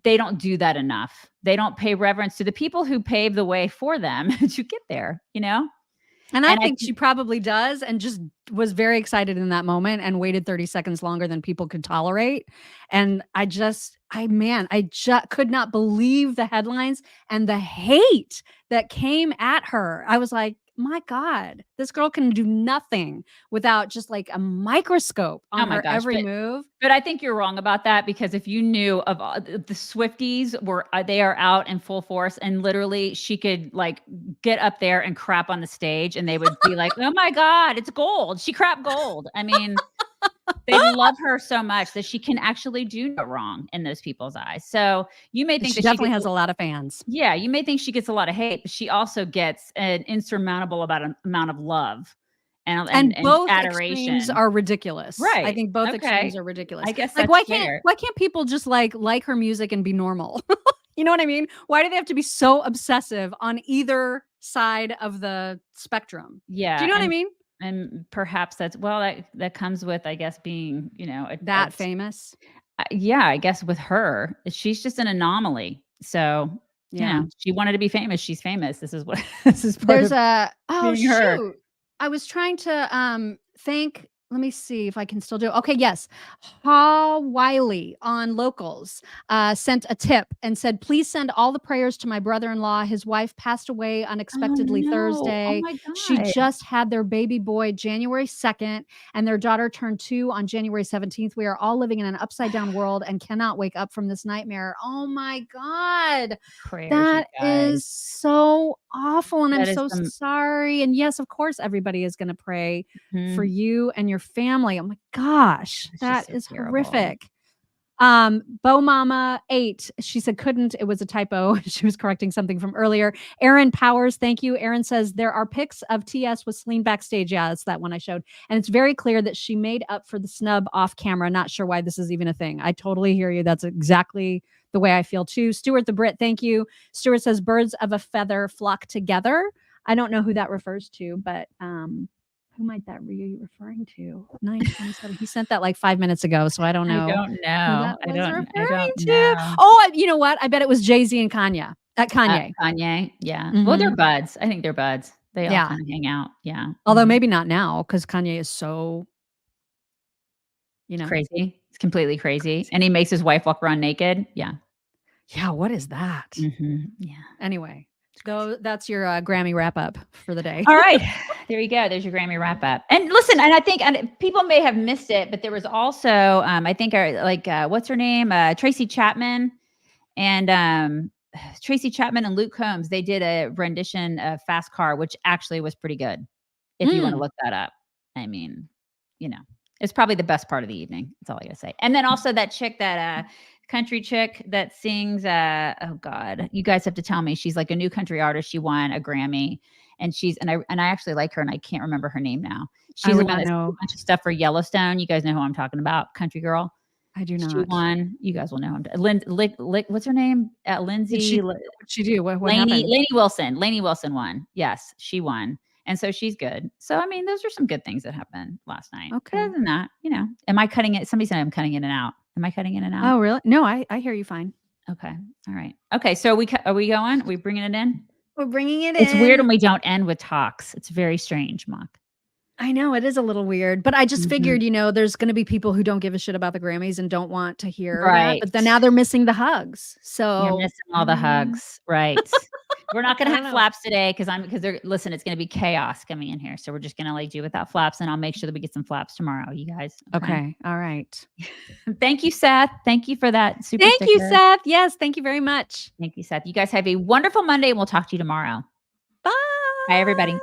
Speaker 2: they don't do that enough. They don't pay reverence to the people who paved the way for them to get there,
Speaker 1: And I think she probably does and just was very excited in that moment and waited 30 seconds longer than people could tolerate. And I just could not believe the headlines and the hate that came at her. I was like, my God, this girl can do nothing without just like a microscope on her every move.
Speaker 2: But I think you're wrong about that, because if you knew of the Swifties they are out in full force, and literally she could like get up there and crap on the stage and they would be like, oh my God, it's gold. She crap gold. I mean, they love her so much that she can actually do no wrong in those people's eyes. So you may think
Speaker 1: she definitely has a lot of fans.
Speaker 2: Yeah, you may think she gets a lot of hate, but she also gets an insurmountable amount of love and
Speaker 1: both
Speaker 2: adoration.
Speaker 1: Extremes are ridiculous.
Speaker 2: Right.
Speaker 1: I think both extremes are ridiculous.
Speaker 2: I guess
Speaker 1: like
Speaker 2: that's
Speaker 1: why can't people just like her music and be normal? You know what I mean? Why do they have to be so obsessive on either side of the spectrum?
Speaker 2: Yeah.
Speaker 1: Do you know what I mean?
Speaker 2: And perhaps that comes with, I guess, being,
Speaker 1: famous.
Speaker 2: Yeah, I guess with her, she's just an anomaly. So, she wanted to be famous. She's famous. This is
Speaker 1: There's her. I was trying to thank. Let me see if I can still do it. Okay, yes. Ha Wiley on Locals sent a tip and said, please send all the prayers to my brother-in-law. His wife passed away unexpectedly Thursday.
Speaker 2: Oh my God.
Speaker 1: She just had their baby boy January 2nd, and their daughter turned 2 on January 17th. We are all living in an upside-down world and cannot wake up from this nightmare. Oh my God.
Speaker 2: Prayers,
Speaker 1: that is so awful, and
Speaker 2: That
Speaker 1: I'm so sorry. And yes, of course, everybody is going to pray for you and your family. Oh my gosh, that is horrific. Bo Mama 8. She said couldn't. It was a typo. She was correcting something from earlier. Aaron Powers, thank you. Aaron says there are pics of TS with Celine backstage. Yeah, that's that one I showed. And it's very clear that she made up for the snub off camera. Not sure why this is even a thing. I totally hear you. That's exactly the way I feel too. Stuart the Brit, thank you. Stuart says birds of a feather flock together. I don't know who that refers to, but who might that be referring to? 927. He sent that like 5 minutes ago, so I don't know.
Speaker 2: I don't know.
Speaker 1: That was referring to.
Speaker 2: Know.
Speaker 1: Oh, you know what? I bet it was Jay-Z and Kanye. Kanye.
Speaker 2: Kanye, yeah. Well, they're buds. I think they're buds. They all kind of hang out. Yeah.
Speaker 1: Although maybe not now, because Kanye is so,
Speaker 2: crazy. It's completely crazy, and he makes his wife walk around naked. Yeah.
Speaker 1: Yeah. What is that?
Speaker 2: Yeah.
Speaker 1: Anyway. So that's your Grammy wrap up for the day.
Speaker 2: All right. There you go. There's your Grammy wrap up. And listen, and I think people may have missed it, but there was also, I think, what's her name? Tracy Chapman and Luke Combs. They did a rendition of Fast Car, which actually was pretty good. If you want to look that up. I mean, it's probably the best part of the evening. That's all I gotta say. And then also that chick that, country chick that sings oh god, you guys have to tell me, she's like a new country artist. She won a Grammy, and I actually like her, and I can't remember her name now. She's the one that a bunch of stuff for Yellowstone. You guys know who I'm talking about, country girl.
Speaker 1: I do not.
Speaker 2: She won. You guys will know him. What's her name? Lindsay.
Speaker 1: What'd she do? What
Speaker 2: Laney Wilson. Laney Wilson won. Yes, she won. And so she's good. So, I mean, those are some good things that happened last night.
Speaker 1: Okay.
Speaker 2: But other than that, am I cutting it? Somebody said I'm cutting in and out. Am I cutting in and out?
Speaker 1: Oh, really? No, I hear you fine.
Speaker 2: Okay. All right. Okay. So are we going? Are we bringing it in?
Speaker 1: We're bringing it in.
Speaker 2: It's weird when we don't end with talks. It's very strange, Mock.
Speaker 1: I know it is a little weird, but I just figured, there's going to be people who don't give a shit about the Grammys and don't want to hear that. But then now they're missing the hugs. So
Speaker 2: you're missing all the hugs, right? We're not going to have flaps today because listen, it's going to be chaos coming in here. So we're just going to do without flaps, and I'll make sure that we get some flaps tomorrow, you guys.
Speaker 1: Okay. All right.
Speaker 2: Thank you, Seth. Thank you for that super
Speaker 1: Thank
Speaker 2: sticker.
Speaker 1: you, Seth. Yes. Thank you very much.
Speaker 2: Thank you, Seth. You guys have a wonderful Monday, and we'll talk to you tomorrow.
Speaker 1: Bye.
Speaker 2: Bye, everybody.